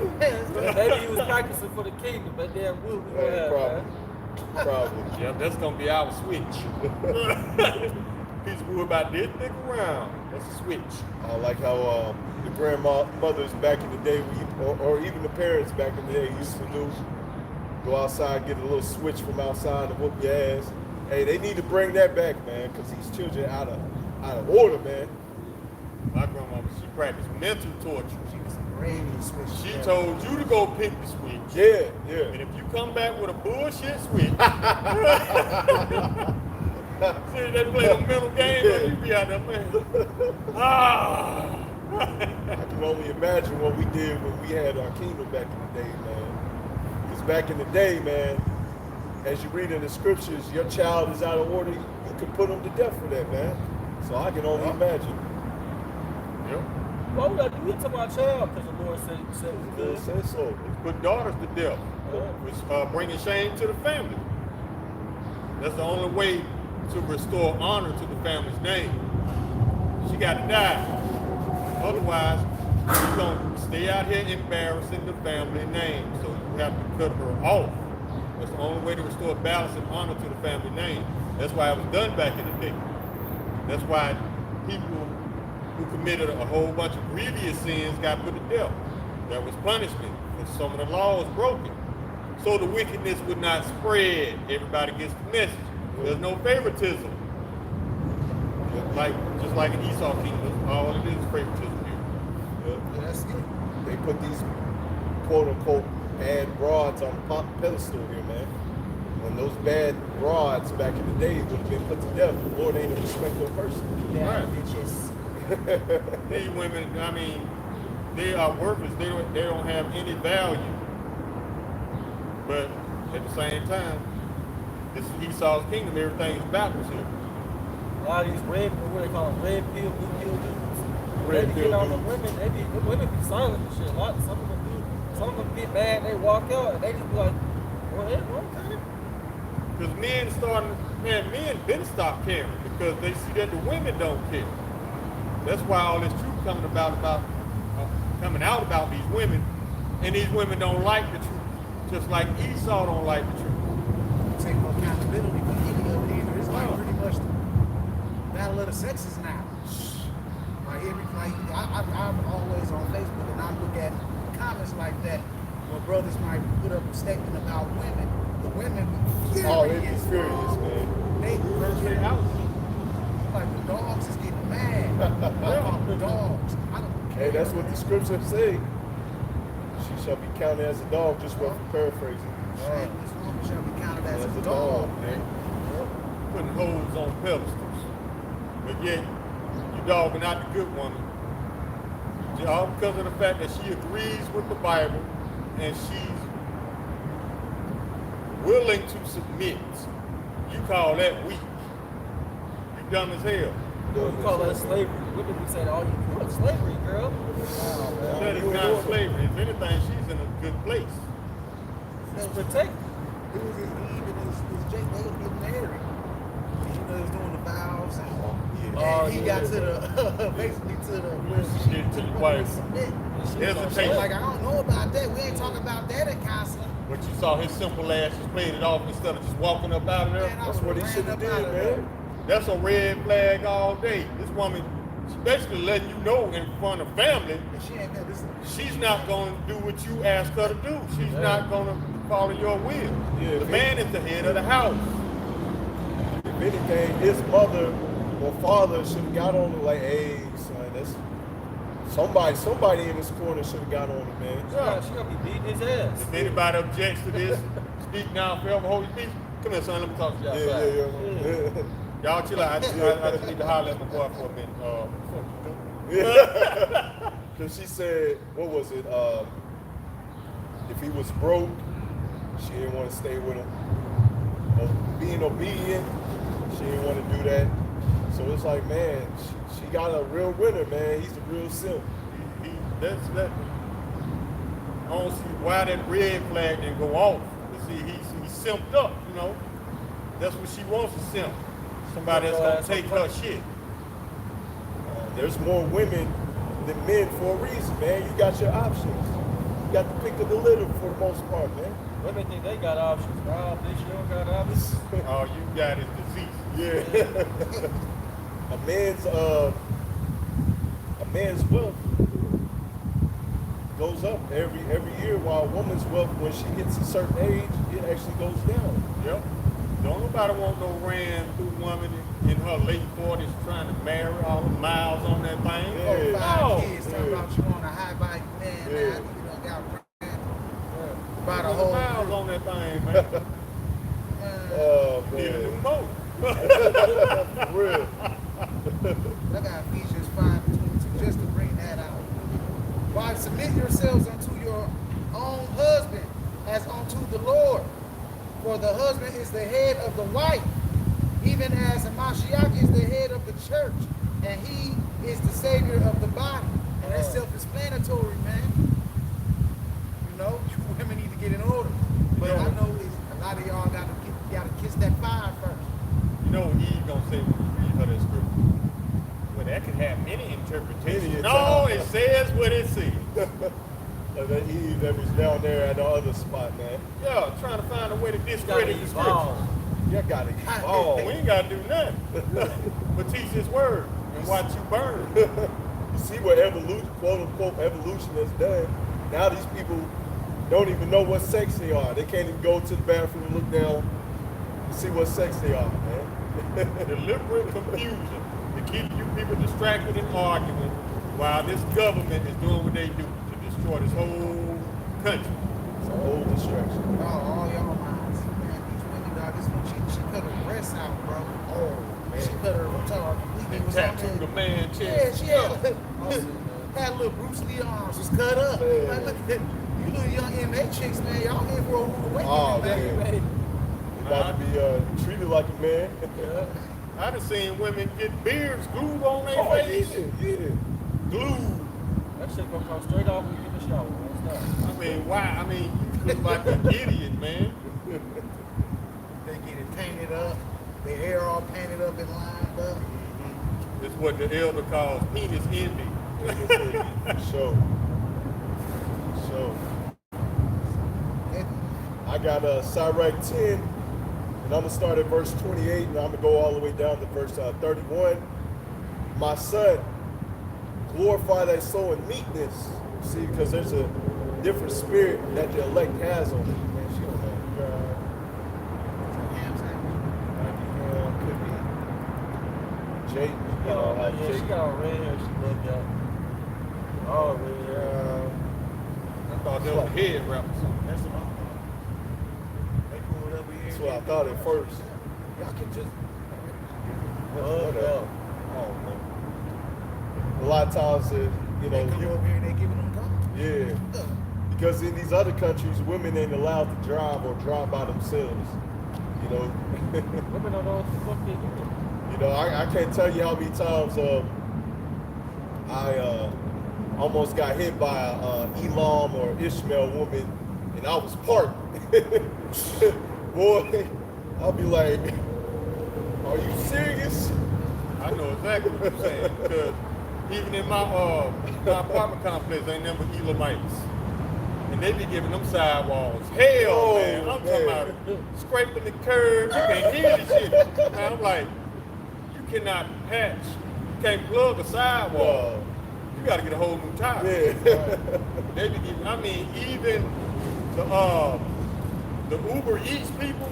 Maybe he was practicing for the kingdom, but damn wood we gonna have, man. Probably. Yep, that's gonna be our switch. Piece of wood about this thick around. That's a switch. I like how the grandmothers back in the day, or even the parents back in the day used to do. Go outside, get a little switch from outside and whoop your ass. Hey, they need to bring that back, man, because these children out of order, man. My grandma, she practiced mental torture. She was ready to switch. She told you to go pick the switch. Yeah. And if you come back with a bullshit switch, see, they play a mental game and you be out there, man. I can only imagine what we did when we had our kingdom back in the day, man. Because back in the day, man, as you read in the scriptures, your child is out of order, you can put them to death for that, man. So I can only imagine. Yep. Why would I do it to my child? Because the Lord said we could. Say so. Put daughters to death. Which bringing shame to the family. That's the only way to restore honor to the family's name. She got to die. Otherwise, she's going to stay out here embarrassing the family name. So you have to cut her off. That's the only way to restore balance and honor to the family name. That's why it was done back in the day. That's why people who committed a whole bunch of grievous sins got put to death. That was punishment, because some of the laws broken. So the wickedness would not spread. Everybody gets the message. There's no favoritism. Just like in Esau kingdom, all it is favoritism here. That's good. They put these quote unquote bad broads on the pedestal here, man. When those bad broads back in the day would have been put to death, the Lord ain't a respectful person. Yeah, Right. bitches. These women, I mean, they are worthless. They don't have any value. But at the same time, this is Esau's kingdom. Everything is backwards here. A lot of these red, what they call them, red pill, blue pill dudes. Red They pill get on the dudes. women, the women be silent and shit. Some of them do. Some of them get mad, they walk out, and they just be like, well, okay. Because men been stopped caring because they see that the women don't care. That's why all this truth coming out about these women, and these women don't like the truth, just like Esau don't like the truth. Take no accountability for any of it either. It's like pretty much the battle of the sexes now. I'm always on Facebook and I look at comments like that where brothers might put up a statement about women. The women be Oh, they be furious. furious, man. They get out. Like the dogs is getting mad. The dogs. Hey, that's what the scriptures say. She shall be counted as a dog, just for paraphrasing. This woman shall be counted as As a a dog. dog, man. Putting hoes on pedestals. But yet, you dogging out the good woman. All because of the fact that she agrees with the Bible and she's willing to submit. You call that weak. You dumb as hell. You call that slavery. Women be saying, oh, you call it slavery, girl. That is not slavery. If anything, she's in a good place. It's protected. It was his Eve and his Jake. They was getting married. He was doing the vows and he got to the basically to the where she Get to the wife. submit. Hesitate. Like I don't know about that. We ain't talking about that at counseling. But you saw his simple ass just played it off instead of just walking up out of there. Man, I That's what he ran should have up did, out of there. man. That's a red flag all day. This woman, she basically letting you know in front of family, And she ain't got this. she's not going to do what you ask her to do. She's not going to follow your will. Yeah, The man is the head of the house. If anything, his mother or father should have got on him like, hey, son, that's somebody in this corner should have got on him, man. Yeah, she gonna be beating his ass. If anybody objects to this, speak now, forever hold your peace. Come here, son, let me talk to you outside. Yeah. Y'all chill out. I just need to holler at my boy for a minute. Because she said, what was it? If he was broke, she didn't want to stay with him. Being obedient, she didn't want to do that. So it's like, man, she got a real winner, man. He's a real simp. That's that. I don't see why that red flag didn't go off. But see, he's simped up, you know. That's what she wants to simp. Somebody that's gonna take her shit. There's more women than men for a reason, man. You got your options. You got the pick of the litter for the most part, man. Women think they got options. Nah, bitch, you don't got options. All you got is disease. Yeah. a man's wealth goes up every year, while a woman's wealth, when she hits a certain age, it actually goes down. Yep. Don't nobody want no ran through woman in her late 40s trying to marry all the miles on that thing. Yeah. Five kids talking about you want a high value man. Yeah. Now you done got ran by the All the whole miles on that thing, man. Oh, Need a new man. motor. For real. I got Ephesians 5:22 just to bring that out. Wives, submit yourselves unto your own husband as unto the Lord. For the husband is the head of the wife, even as Mashiach is the head of the church, and he is the savior of the body. And that's self-explanatory, man. You know, you women need to get in order. But I know a lot of y'all gotta kiss that fire first. You know what Eve gonna say when you read her that scripture? Well, that could have many interpretations. No, it says what it says. That Eve that was down there at the other spot, man. Yeah, trying to find a way to discredit the scripture. You gotta evolve. We ain't gotta do nothing but teach His word and watch you burn. You see what evolution, quote unquote, evolution has done. Now these people don't even know what sex they are. They can't even go to the bathroom and look down and see what sex they are, man. Deliberate confusion to keep you people distracted and arguing while this government is doing what they do to destroy this whole country. It's a whole distraction. Oh, all y'all minds. Man, these women, dog, this one, she cut her breasts out, bro. Oh, man. She cut her completely. Tattooed the man chest. Yeah, she had little Bruce Lee arms, was cut up. Man. Like, look at you little young MMA chicks, man. Y'all in for a rude awakening, Oh, man. man. You about to be treated like a man. Yeah. I done seen women get beards glued on their face. Yeah. Glued. That shit gonna come straight off when you get in the shower. What's that? I mean, why? I mean, you look like an idiot, man. They get it painted up. Their hair all painted up and lined up. It's what the elder calls penis envy. So, I got Sirach 10, and I'm going to start at verse 28, and I'm going to go all the way down to verse 31. My son, glorify thy soul in meekness. See, because there's a different spirit that the elect has on it. Man, she don't know. Could be Jake. You know how Yeah, Jake. she got all red hair. She looked at. Oh, red hair. I thought that was a head wrap or something. That's what I'm They pull it up here. That's what I thought at first. Y'all can just. Whatever. Oh, man. A lot of times, you know, They come over here and they giving them guns. yeah. Because in these other countries, women ain't allowed to drive or drive by themselves. You know. Women don't know what the fuck they do. You know, I can't tell you how many times I almost got hit by a ELAM or ISHMAEL woman, and I was parked. Boy, I'll be like, are you serious? I know exactly what you're saying. Because even in my apartment complex, they number Elamites. And they be giving them sidewalls. Hell, Oh, man. I'm man. talking about scraping the curb. You can't hear the shit. Man, I'm like, you cannot patch. You can't plug a sidewall. Wow. You got to get a whole new tire. Yeah. They be giving, I mean, even the Uber Eats people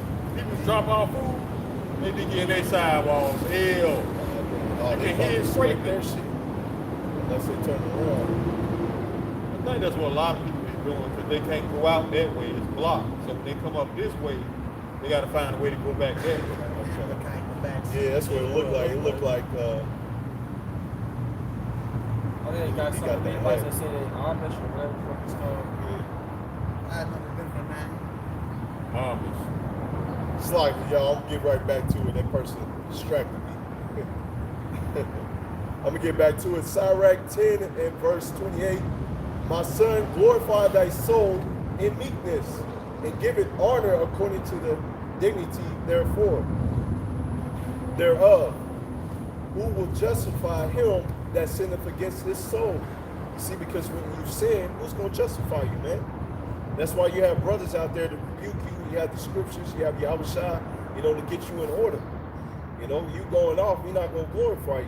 drop off food, they be getting their sidewalls. Hell. Oh, You they can hear it fucking scrape scrape their shit. Unless they turn around. I think that's what a lot of people is doing because they can't go out that way. It's blocked. So when they come up this way, they got to find a way to go back that way. Yeah, that's what it looked like. It looked like, I think they got He some got that Levites hair. that say they Amish or whatever the fuck it's called. I had another different name. Amish. it's like, y'all, I'm gonna get right back to it. That person distracted me. I'm gonna get back to it. Sirach 10 and verse 28. My son, glorify thy soul in meekness, and give it honor according to the dignity thereof. Who will justify him that sinneth against his soul? You see, because when you sin, who's gonna justify you, man? That's why you have brothers out there to rebuke you. You have the scriptures, you have YAHSHAWAR, you know, to get you in order. You know, you going off, we're not gonna glorify you.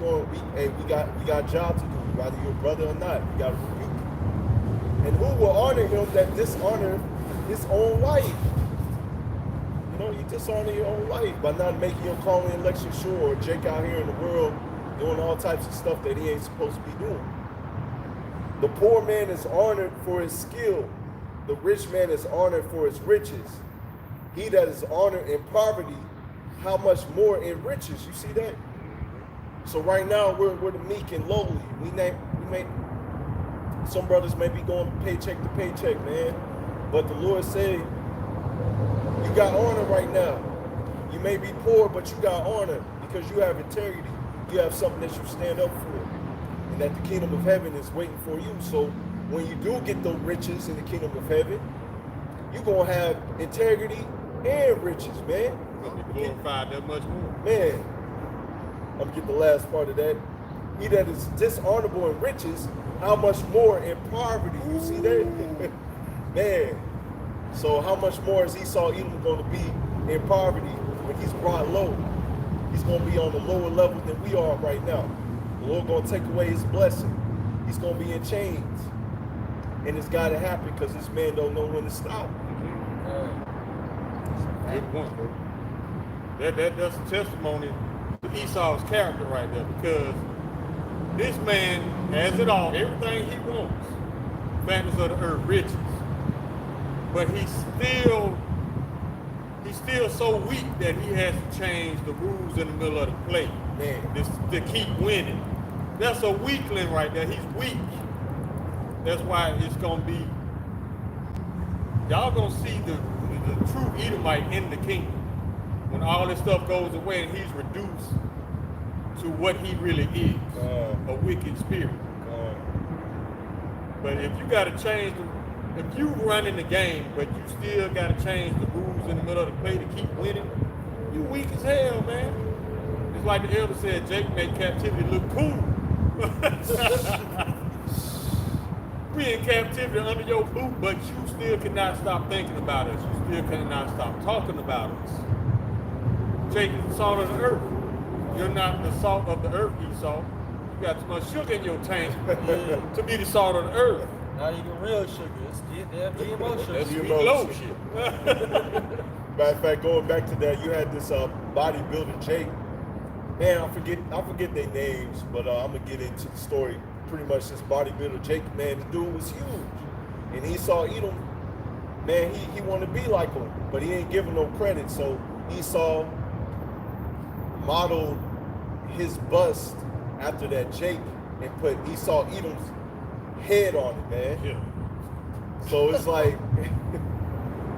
We got a job to do, whether you're a brother or not. We gotta rebuke you. And who will honor him that dishonor his own wife? You know, you dishonor your own wife by not making your calling and election sure, or Jake out here in the world doing all types of stuff that he ain't supposed to be doing. The poor man is honored for his skill. The rich man is honored for his riches. He that is honored in poverty, how much more in riches? You see that? So right now we're the meek and lowly. We may some brothers may be going paycheck to paycheck, man. But the Lord said, You got honor right now. You may be poor, but you got honor because you have integrity. You have something that you stand up for. And that the kingdom of heaven is waiting for you. So when you do get the riches in the kingdom of heaven, you're going to have integrity and riches, man. You're going to be glorified that much more. Man, I'm going to get the last part of that. He that is dishonorable in riches, how much more in poverty? You see that? Man. So how much more is Esau Edom going to be in poverty when he's brought low? He's going to be on a lower level than we are right now. The Lord going to take away his blessing. He's going to be in chains. And it's got to happen because this man don't know when to stop. Good point, bro. That's a testimony to Esau's character right there, because this man has it all, everything he wants. Fatness of the earth, riches. But he's still so weak that he has to change the rules in the middle of the play to keep winning. That's a weakling right there. He's weak. That's why it's gonna be, y'all gonna see the true Edomite in the kingdom when all this stuff goes away and he's reduced to what he really is, a wicked spirit. But if you gotta change if you running the game, but you still gotta change the rules in the middle of the play to keep winning, you weak as hell, man. It's like the elder said, Jake made captivity look cool. We in captivity under your boot, but you still cannot stop thinking about us. You still cannot stop talking about us. Jake is the salt of the earth. You're not the salt of the earth, Esau. You got too much sugar in your tank to be the salt of the earth. Not even real sugar. It's damn GMO sugar. That's sweet low shit. Matter of fact, going back to that, you had this bodybuilder Jake. Man, I forget their names, but I'm gonna get into the story. Pretty much this bodybuilder Jake, man, the dude was huge. And Esau Edom, man, he wanted to be like him, but he ain't giving no credit. So Esau modeled his bust after that Jake and put Esau Edom's head on it, man. Yeah. So it's like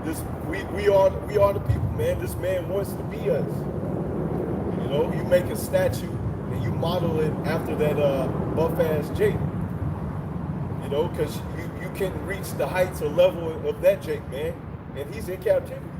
this we are the people, man. This man wants to be us. You know, you make a statue and you model it after that buff ass Jake. You know, because you can't reach the heights or level of that Jake, man. And he's in captivity.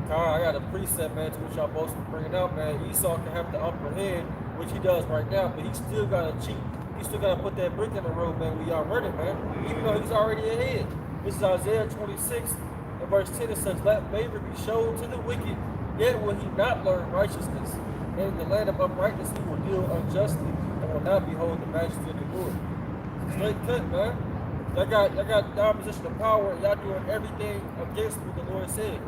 Alright, I got a preset, man, to which y'all both been bringing out, man. Esau can have the upper hand, which he does right now, but he still got to cheat. He still got to put that brick in the road, man, when y'all running, man. Even though he's already ahead. This is Isaiah 26, and verse 10. It says, let favor be shown to the wicked, yet will he not learn righteousness. And in the land of uprightness he will deal unjustly, and will not behold the majesty of the Lord. Straight cut, man. Y'all got the opposition of power, and y'all doing everything against what the Lord said.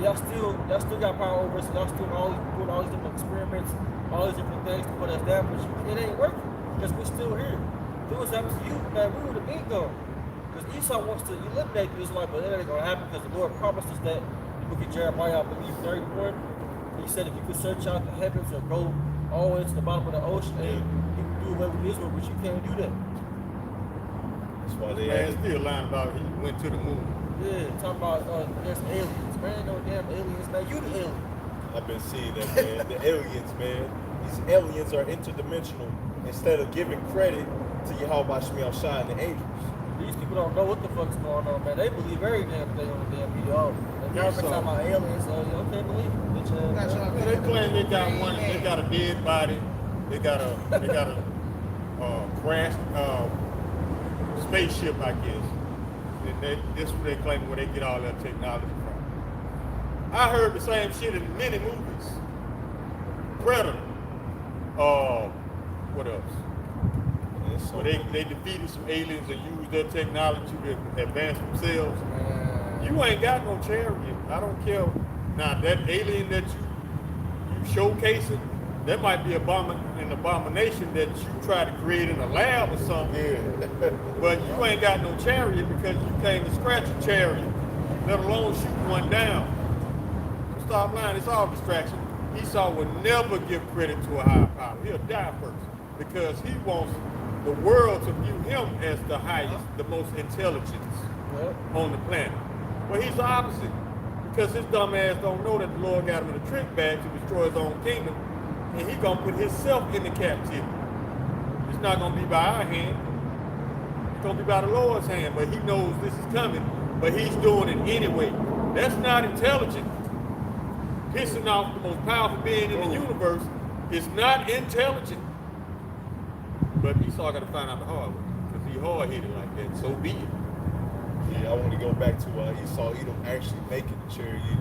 Y'all still got power over us, and y'all still doing all these different experiments, all these different things to put us down, but it ain't working, because we're still here. If it was up to you, man, we would have been gone. Because Esau wants to eliminate the Israelites, but that ain't going to happen, because the Lord promised us that. You look at Jeremiah, I believe, 31, he said if you could search out the heavens or go all the way to the bottom of the ocean, and you can do away with Israel, but you can't do that. That's why they Man, still lying about he went to the moon. Yeah, talking about there's aliens. Man, no damn aliens, man. You the alien. I've been seeing that, man. The aliens, man. These aliens are interdimensional instead of giving credit to YASHAMIAHLA and the angels. These people don't know what the fuck's going on, man. They believe every damn thing on the damn video. And y'all been talking about aliens, so you okay believe it. They claim they got one. They got a dead body. They got a crashed spaceship, I guess. This is what they claim where they get all their technology from. I heard the same shit in many movies. Predator. What else? So they defeated some aliens and used their technology to advance themselves. You ain't got no chariot. I don't care. Now that alien that you showcasing, that might be an abomination that you try to create in a lab or something. Yeah. But you ain't got no chariot because you can't scratch a chariot, let alone shoot one down. So stop lying, it's all distraction. Esau will never give credit to a higher power. He'll die first because he wants the world to view him as the highest, the most intelligent on the planet. Well, he's the opposite. Because his dumb ass don't know that the Lord got him in a trick bag to destroy his own kingdom. And he gonna put himself into captivity. It's not gonna be by our hand. It's gonna be by the Lord's hand. But he knows this is coming. But he's doing it anyway. That's not intelligent. Pissing off the most powerful being in the universe is not intelligent. But Esau got to find out the hard way. Because he hard-headed like that. So be it. Yeah, I want to go back to Esau, Edom actually making the chariot.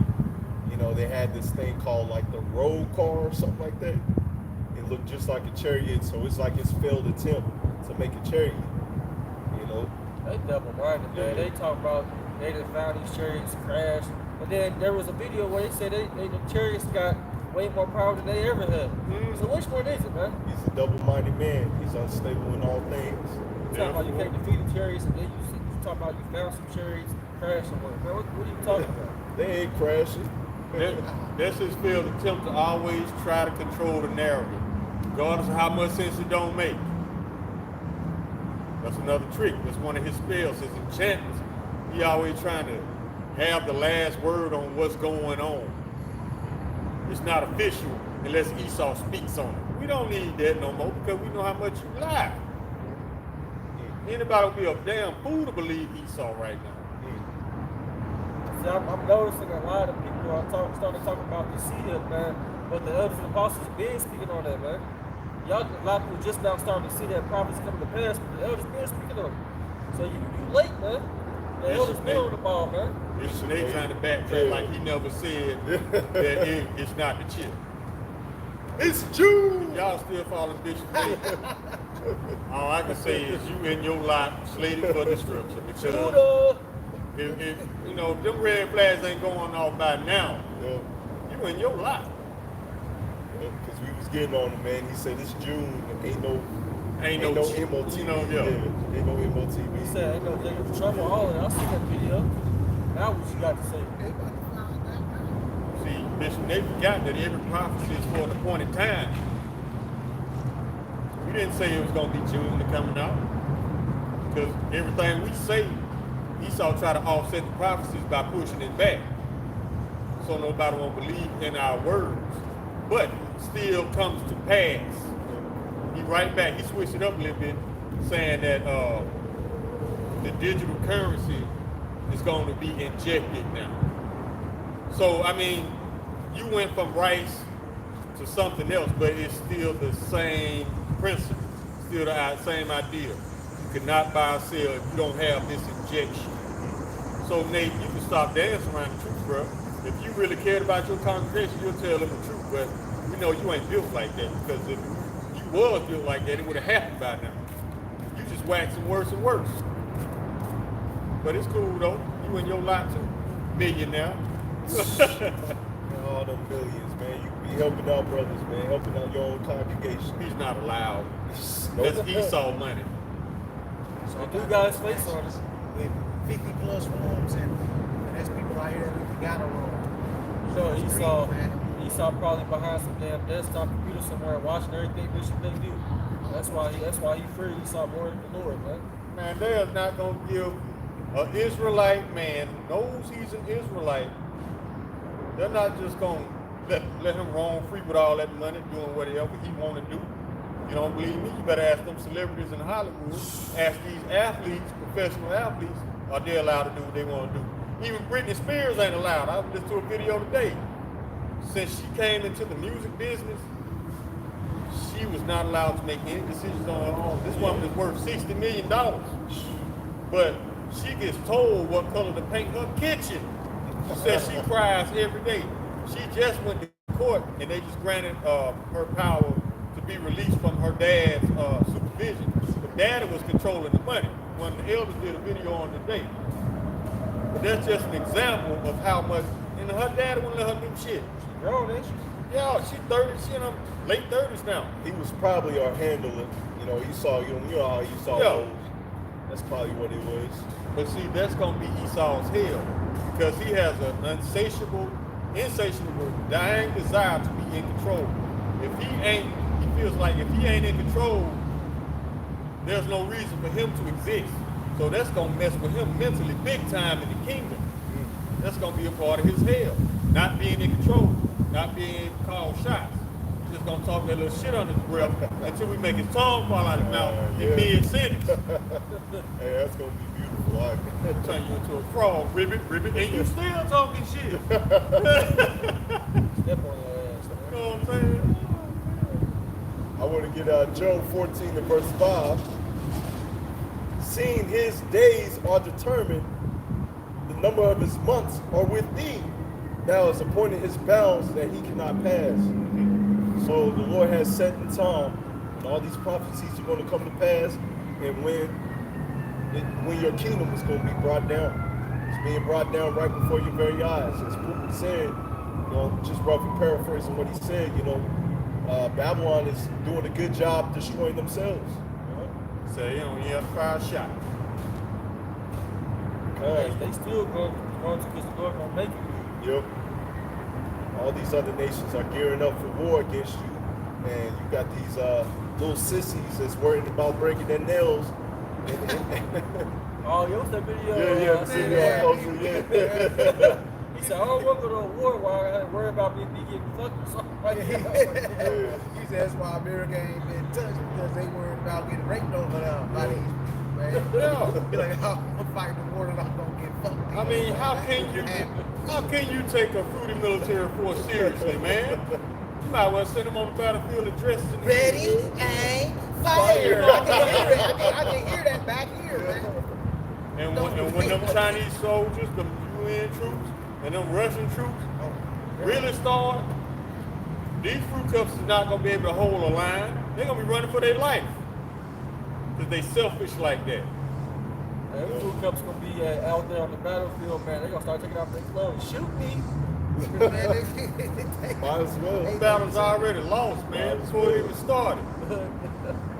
You know, they had this thing called like the road car or something like that. It looked just like a chariot, so it's like his failed attempt to make a chariot. You know? They double-minded, man. They talk about they done found these chariots crashed. And then there was a video where they said the chariots got way more power than they ever had. So which one is it, man? He's a double-minded man. He's unstable in all things. You talking about you can't defeat the chariots, and then you talking about you found some chariots crashing. Man, what are you talking about? They ain't crashing. That's his failed attempt to always try to control the narrative, regardless of how much sense it don't make. That's another trick. That's one of his spells, his enchantments. He always trying to have the last word on what's going on. It's not official unless Esau speaks on it. We don't need that no more because we know how much you lie. Anybody would be a damn fool to believe Esau right now. See, I'm noticing a lot of people are starting to talk about the seed, man. But the elders and apostles been speaking on that, man. Y'all, a lot of people just now starting to see that prophecy coming to pass, but the elders been speaking on it. So you late, man. The elders been on the ball, man. They trying to backtrack like he never said that it's not the chip. It's June! Y'all still following Bishop Nate. All I can say is you in your lot slated for destruction. Because if you know, them red flags ain't going off by now. Yeah. You in your lot. Because we was getting on him, man. He said it's June. Ain't no Ain't no no MOTV. You know, yeah. Ain't no MOTV. He said, ain't no Jacob trouble, all of that. I see that video. Now what you got to say? See, Bishop Nate forgot that every prophecy is for an appointed time. We didn't say it was going to be June to coming out. Because everything we say, Esau try to offset the prophecies by pushing it back. So nobody won't believe in our words. But still comes to pass. He right back, he switched it up a little bit, saying that the digital currency is going to be injected now. So, I mean, you went from rice to something else, but it's still the same principle, still the same idea. You cannot buy or sell if you don't have this injection. So, Nate, you can stop dancing around the truth, bro. If you really cared about your congregation, you'll tell them the truth, but we know you ain't built like that, because if you was built like that, it would have happened by now. You just waxing worse and worse. But it's cool, though. You in your lot, too. Millionaire. All them millions, man. You be helping out brothers, man. Helping out your own congregation. He's not allowed. That's Esau money. So two guys face on us. With 50 plus rooms, and there's people out here that really got a room. So Esau probably behind some damn desktop computer somewhere watching everything Bishop they do. That's why he free Esau more than the Lord, man. Man, they are not going to give an Israelite man who knows he's an Israelite. They're not just going to let him roam free with all that money, doing whatever he want to do. You don't believe me? You better ask them celebrities in Hollywood. Ask these athletes, professional athletes, are they allowed to do what they want to do? Even Britney Spears ain't allowed. I listened to a video today. Since she came into the music business, she was not allowed to make any decisions on her own. This woman is worth $60 million. But she gets told what color to paint her kitchen. She says she cries every day. She just went to court and they just granted her power to be released from her dad's supervision. But daddy was controlling the money. One of the elders did a video on today. But that's just an example of how much, and her daddy wouldn't let her do shit. She grown, ain't she? Yeah, she's 30, she in her late 30s now. He was probably our handler. You know, Esau, you know how Esau goes. That's probably what it was. But see, that's going to be Esau's hell. Because he has an insatiable, dying desire to be in control. He feels like if he ain't in control, there's no reason for him to exist. So that's going to mess with him mentally big time in the kingdom. That's going to be a part of his hell. Not being in control, not being called shots. He's just going to talk that little shit on his breath until we make his tongue fall out of his mouth in mid-sentence. Hey, that's going to be beautiful. I can Turn you into a frog, ribbit, and you still talking shit. You Step on your ass, man. know what I'm saying? I want to get Job 14 and verse 5. Seeing his days are determined, the number of his months are with thee. Thou hast appointed his bounds that he cannot pass. So the Lord has set in time, and all these prophecies are going to come to pass, and when your kingdom is going to be brought down. It's being brought down right before your very eyes. As Putin said, you know, just roughly paraphrasing what he said, you know, Babylon is doing a good job destroying themselves. So you don't have to fire a shot. They still going to because the Lord gonna make it. Yep. All these other nations are gearing up for war against you, and you got these little sissies that's worried about breaking their nails. Oh, you watched that video? Yeah, yeah. He said, I don't want to go to a war while I had to worry about me getting fucked or something like that. He said that's why America ain't been touched because they worried about getting raped over there by these people, man. Yeah. Be like, I'm fighting the war that I'm gonna get fucked. I mean, how can you take a fruity military force seriously, man? You might well send them on the battlefield and dress in the Ready, aim, fire. I can hear it. I can hear that back here, man. And when them Chinese soldiers, them UN troops, and them Russian troops really start, these fruit cups is not going to be able to hold a line. They're going to be running for their life. Because they selfish like that. And the fruit cups going to be out there on the battlefield, man. They're going to start taking off their clothes. Shoot me. Might as well. The battle's already lost, man, before it even started.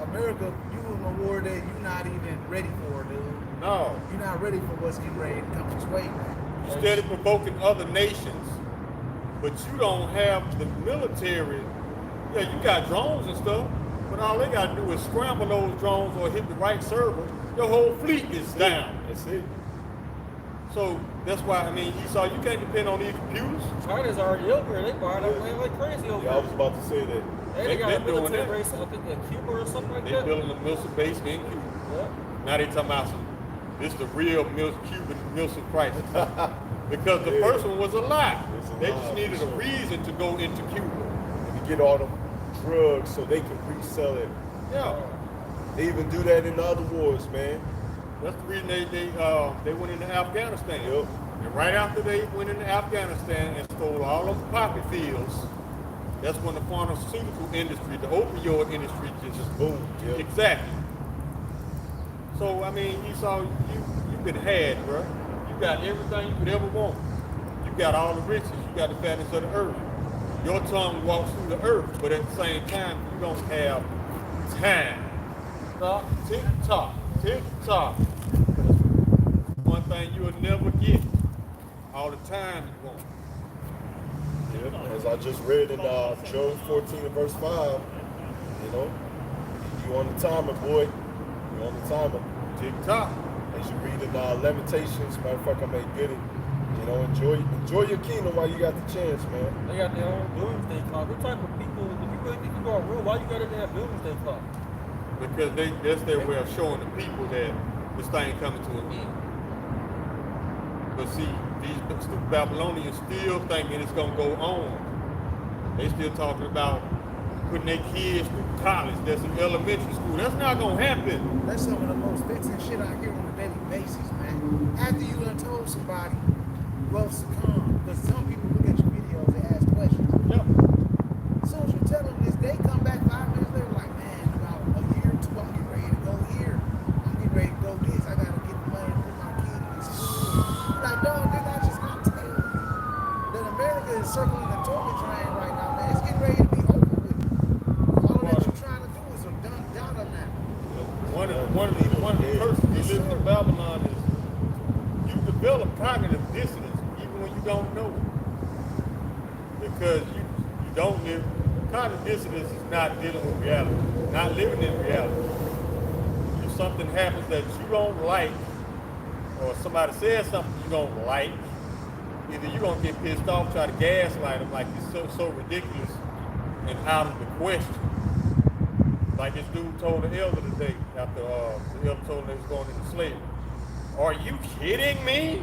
America, you in a war that you're not even ready for, dude. No. You're not ready for what's getting ready to come this way, man. You steady provoking other nations, but you don't have the military. Yeah, you got drones and stuff, but all they got to do is scramble those drones or hit the right server. Your whole fleet is down. That's it. So that's why, I mean, Esau, you can't depend on these computers. China's already over here. They buying up land like crazy over Yeah, I was about to say that. They got a been doing military that. base, I think in Cuba or something like They that. building a missile base in Cuba. Yeah. Now they talking about this the real Cuban missile crisis. Because the first one was a lie. It's a They lie, just needed for a sure. reason to go into Cuba. And to get all them drugs so they can resell it. Yeah. They even do that in the other wars, man. That's the reason they went into Afghanistan. Yep. And right after they went into Afghanistan and stole all those poppy fields, that's when the pharmaceutical industry, the opioid industry just Boom. Yep. Exactly. So, I mean, Esau, you've been had, bro. You got everything you could ever want. You got all the riches. You got the fatness of the earth. Your tongue walks through the earth, but at the same time, you don't have time. Stop, tick tock, tick tock. One thing you will never get. All the time you want. Yeah, as I just read in Job 14 and verse 5, you know, you on the timer, boy. You on the timer. Tick tock. As you read in Lamentations, matter of fact, I may get it. You know, enjoy your kingdom while you got the chance, man. They got their own doomsday clock. What type of people, if you really think you are real, why you got to have doomsday clock? Because that's their way of showing the people that this thing coming to an end. But see, these stupid Babylonians still thinking it's gonna go on. They still talking about putting their kids through college. That's in elementary school. That's not gonna happen. That's some of the most vexing shit I hear on a daily basis, man. After you done told somebody, well, succumb, because some people look at your videos and ask questions. Yep. As soon as you tell them this, they come back 5 minutes later like, man, about a year or two, I'm getting ready to go here. I'm getting ready to go this. I gotta get the money to put my kid in this school. You're like, dog, nigga, I just gotta tell you that America is circling the toilet train right now, man. It's getting ready to be over with. All that you're trying to do is a done now. One of the persons you live in Babylon is you develop cognitive dissonance even when you don't know it. Because you don't live, cognitive dissonance is not dealing with reality, not living in reality. If something happens that you don't like, or somebody says something you don't like, either you're gonna get pissed off, try to gaslight them like it's so ridiculous and out of the question. Like this dude told the elder today after the elder told him they was going into slavery. Are you kidding me?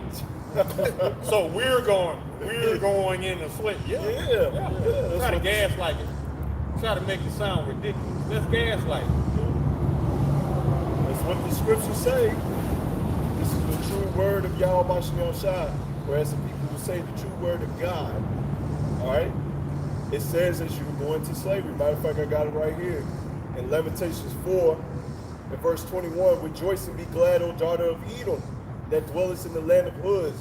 So we're going into slavery. Yeah. Try to gaslight it. Try to make it sound ridiculous. Let's gaslight it. That's what the scriptures say. This is the true word of Yahweh Shai, whereas the people will say the true word of God. All right? It says as you go into slavery. Matter of fact, I got it right here. In Lamentations 4, in verse 21, rejoice and be glad, O daughter of Edom, that dwellest in the land of Uz.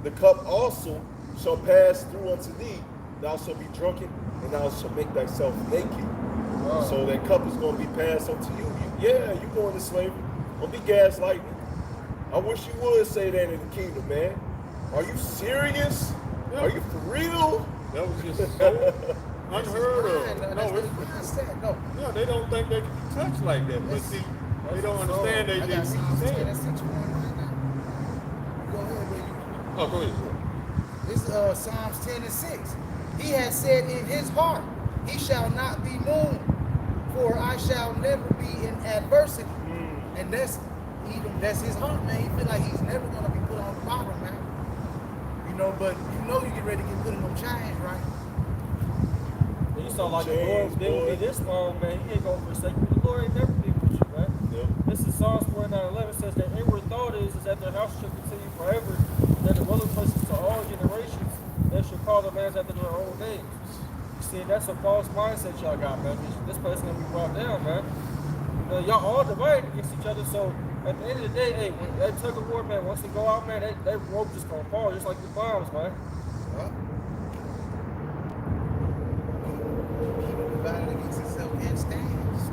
The cup also shall pass through unto thee. Thou shalt be drunken, and thou shalt make thyself naked. Wow. So that cup is going to be passed unto you. You going to slavery. Don't be gaslighting. I wish you would say that in the kingdom, man. Are you serious? Yeah. Are you for real? That was just so unheard of. No, they don't think they can be touched like that. But see, they don't understand they did weak. Go ahead, baby. Oh, go ahead. This is Psalms 10 and 6. He has said in his heart, he shall not be moved, for I shall never be in adversity. And that's his heart, man. He feel like he's never gonna be put on the bottom, man. You know, but you know you get ready to get put in them chains, right? You saw like the Lord didn't be this long, man. He ain't gonna forsake you. The Lord ain't never been with you, man. Yep. This is Psalms 49:11 says that inward thought is that their house shall continue forever, that the dwelling places to all generations, they shall call the lands after their own names. You see, that's a false mindset y'all got, man. This place is gonna be brought down, man. Y'all all divided against each other, so at the end of the day, hey, when that tug of war, man, once they go out, man, that rope just gonna fall, just like the bombs, man. Divided against itself and stands.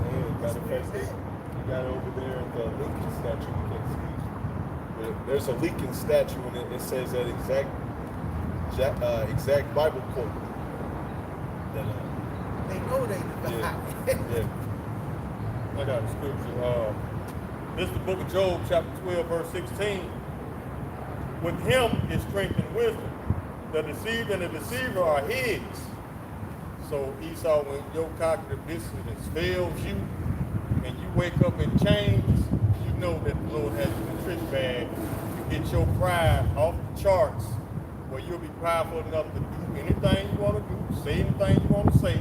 Matter of fact, you got over there the Lincoln statue you can't see. There's a Lincoln statue and it says that exact Bible quote. They know they divided. Yeah. I got the scripture. This is the book of Job, chapter 12, verse 16. With him is strength and wisdom. The deceived and the deceiver are his. So Esau, when your cognitive dissonance fails you and you wake up in chains, you know that the Lord has you in a trick bag. You get your pride off the charts where you'll be prideful enough to do anything you want to do, say anything you want to say,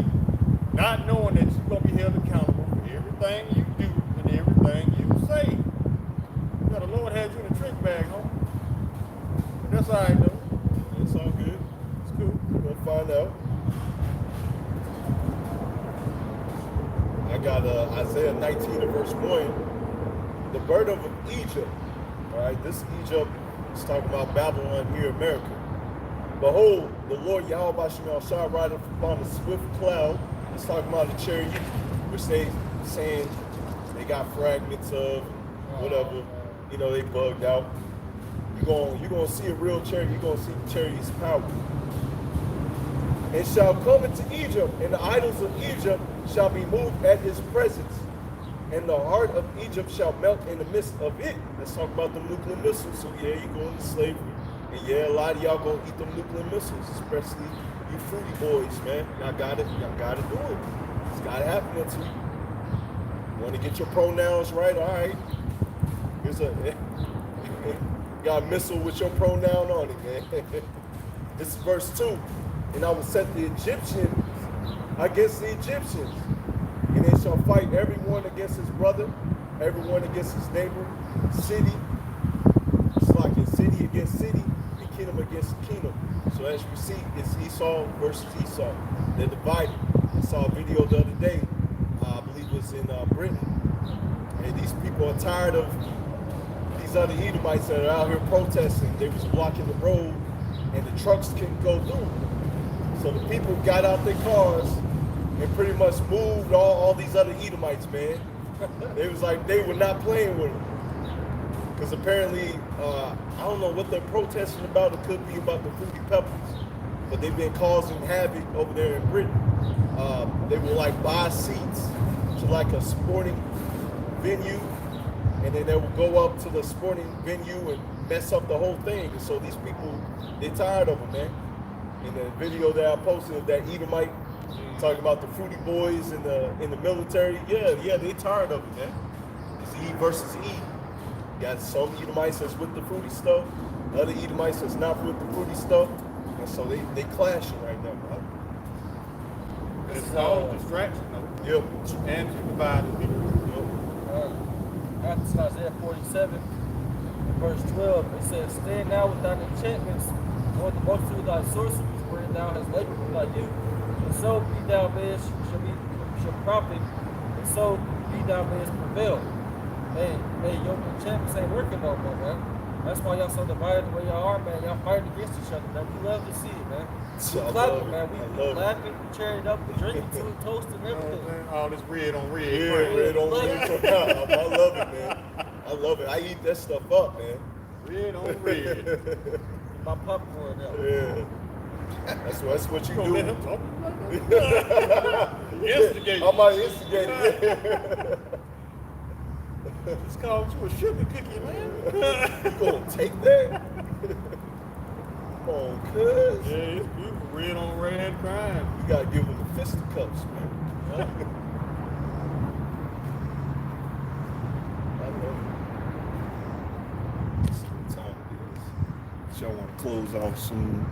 not knowing that you're going to be held accountable for everything you do and everything you say. Yeah, the Lord has you in a trick bag, huh? But that's all right, though. It's all good. It's cool. We'll find out. I got Isaiah 19 and verse 1. The burden of Egypt. All right, this Egypt is talking about Babylon here in America. Behold, the Lord Yahweh shall ride upon a swift cloud. It's talking about a chariot, which they saying they got fragments of, whatever. You know, they bugged out. You're gonna see a real chariot. You're gonna see the chariot's power. And shall come into Egypt, and the idols of Egypt shall be moved at his presence. And the heart of Egypt shall melt in the midst of it. Let's talk about the nuclear missiles. So yeah, you go into slavery. And yeah, a lot of y'all gonna eat them nuclear missiles, especially you fruity boys, man. Y'all gotta do it. It's gotta happen to you. You wanna get your pronouns right? All right. Here's got a missile with your pronoun on it, man. This is verse 2. And I will set the Egyptians against the Egyptians, and they shall fight everyone against his brother, everyone against his neighbor, city. It's like a city against city, and kingdom against kingdom. So as you see, it's Esau versus Esau. They're divided. I saw a video the other day, I believe it was in Britain, and these people are tired of these other Edomites that are out here protesting. They was blocking the road, and the trucks couldn't go through. So the people got out their cars and pretty much moved all these other Edomites, man. They was like, they were not playing with them. Because apparently, I don't know what they're protesting about. It could be about the fruity peppers. But they've been causing havoc over there in Britain. They will like buy seats to like a sporting venue. And then they will go up to the sporting venue and mess up the whole thing. And so these people, they're tired of them, man. In the video that I posted of that Edomite talking about the fruity boys in the military, yeah, they tired of it, man. It's E versus E. You got some Edomites that's with the fruity stuff, other Edomites that's not with the fruity stuff, and so they clashing right now, bro. It's all distraction, though. Yep. And to divide the people. After Isaiah 47, verse 12, it says, stand now with thine enchantments, on the multitude of thy sorceries, wherein thou hast labored with thy youth. And so be thou mayest shall profit, and so be thou mayest prevail. Man, your enchantments ain't working no more, man. That's why y'all so divided the way y'all are, man. Y'all fighting against each other, man. We love to see it, man. We clapping, man. We laughing, we cheering it up, we drinking to it, toasting everything. All this red on red. Yeah, red on red. I love it, man. I love it. I eat that stuff up, man. Red on red. My popcorn now. Yeah. That's what you Don't do. let him talk. Instigate. I'm about to instigate it. It's called you a sugar cookie, man. You gonna take that? Come on, cuz. Yeah, it's beautiful. Red on red crime. You gotta give them the fisticuffs, man. I love it. Let's see what time it is. Y'all want to close off soon.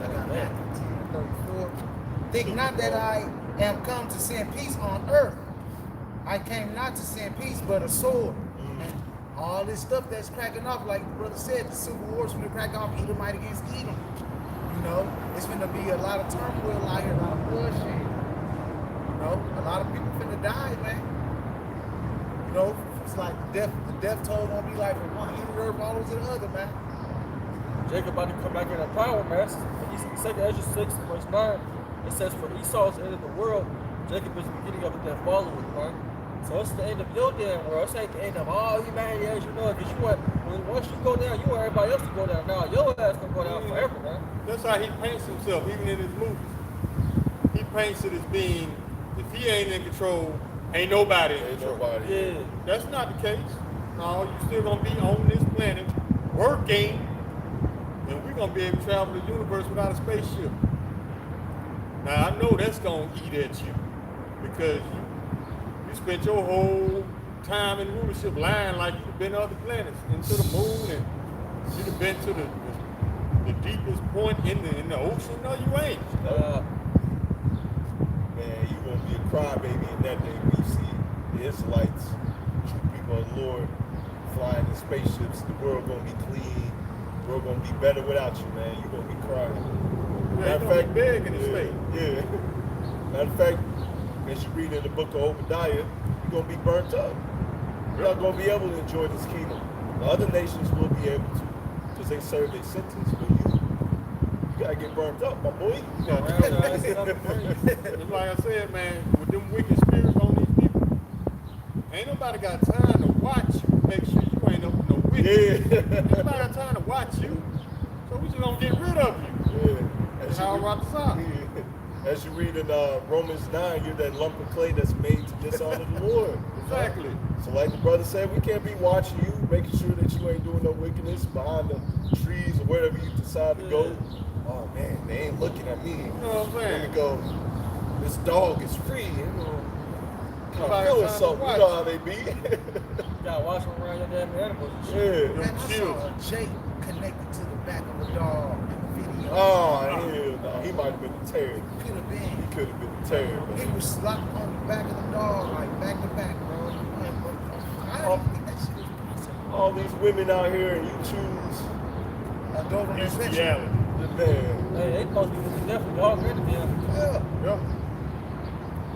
I got Matthew 10:34. Think not that I am come to send peace on earth. I came not to send peace, but a sword. And all this stuff that's cracking off, like the brother said, the civil war's gonna crack off Edomite against Edom. You know, it's gonna be a lot of turmoil out here, a lot of bloodshed. You know, a lot of people finna die, man. You know, it's like the death toll gonna be like from one end of the earth all over to the other, man. Jacob about to come back in a power, man. Second Ezra 6, verse 9, it says, for Esau is the end of the world, Jacob is the beginning of it that followeth, man. So it's the end of your damn world. It's ain't the end of all humanity as you know it. Because once you go down, you want everybody else to go down. Now your ass gonna go down forever, man. That's how he paints himself, even in his movies. He paints it as being, if he ain't in control, ain't nobody in control. Yeah. That's not the case. No, you still gonna be on this planet working, and we're gonna be able to travel the universe without a spaceship. Now I know that's gonna eat at you because you spent your whole time in rulership lying like you've been to other planets, into the moon, and you've been to the deepest point in the ocean. No, you ain't. Man, you gonna be a crybaby in that day when you see the Israelites, true people of the Lord, flying in spaceships. The world gonna be clean. The world gonna be better without you, man. You gonna be crying. Matter of fact, big in the state. Yeah. Matter of fact, as you read in the book of Obadiah, you're gonna be burnt up. You're not gonna be able to enjoy this kingdom. The other nations will be able to, because they serve their sentence. But you gotta get burnt up, my boy. You gotta It's like I said, man, with them wicked spirits on these people, ain't nobody got time to watch you, make sure you ain't up to no wicked. Yeah. Ain't nobody got time to watch you, so we just gonna get rid of you. Yeah. As you read in Romans 9, you're that lump of clay that's made to dishonor the Lord. Exactly. So like the brother said, we can't be watching you, making sure that you ain't doing no wickedness behind the trees or wherever you decide to go. Oh man, they ain't looking at me. You know what I'm saying? Let me go, this dog is free. You know, Somebody feeling trying to something. You watch know how they be. You gotta watch them around your damn animals and shit. Yeah. Man, I saw a Jake connected to the back of a dog in the video. Oh, hell no. He might have been a terror. Could have been. He could have been a terror. He was slapped on the back of the dog, like back to back, bro. I don't think that shit is possible. All these women out here, and you choose Adult It's adventure. reality. the man. Hey, they supposed to be looking definitely dog ready, man. Yeah. Yep.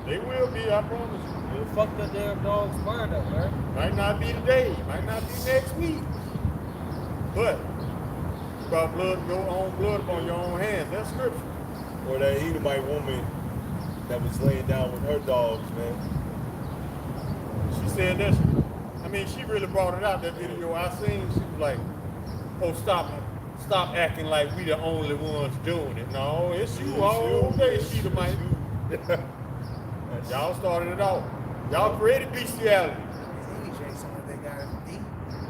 They will be, I promise you. You fuck that damn dog's mind up, man. Might not be today, might not be next week. But you got blood, your own blood upon your own hands. That's scripture. Or that Edomite woman that was laying down with her dogs, man. She said that. I mean, she really brought it out. That video I seen, she was like, "Oh, stop acting like we the only ones doing it. No, it's you all day, she the might. Y'all started it off. Y'all created bestiality.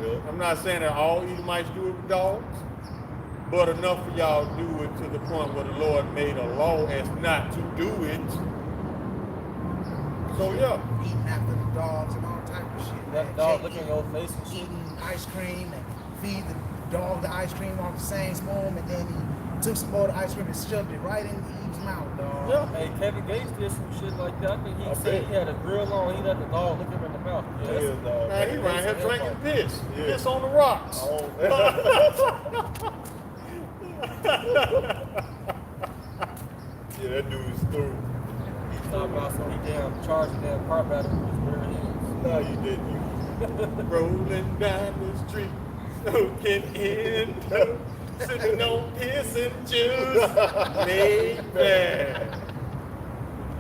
Yeah. I'm not saying that all Edomites do it with dogs, but enough for y'all do it to the point where the Lord made a law as not to do it. So yeah. Eating after the dogs and all type of shit. That man. dog Check looking in your face and shit. eating ice cream and feed the dog the ice cream off the same spoon, and then he took some more of the ice cream and shoved it right in Eve's mouth, dog. Yeah, hey, Kevin Gates did some shit like that. I think he said he had a grill on. He let the dog look him in the mouth. Yeah, dog. Man, he right here drinking piss. Yeah. Piss on the rocks. Oh. Yeah, that dude is through. He's talking about so he damn charged the damn car battery with his bare hands. No, you didn't. Rolling down the street, soaking in dough, sitting on piss and juice, laid back.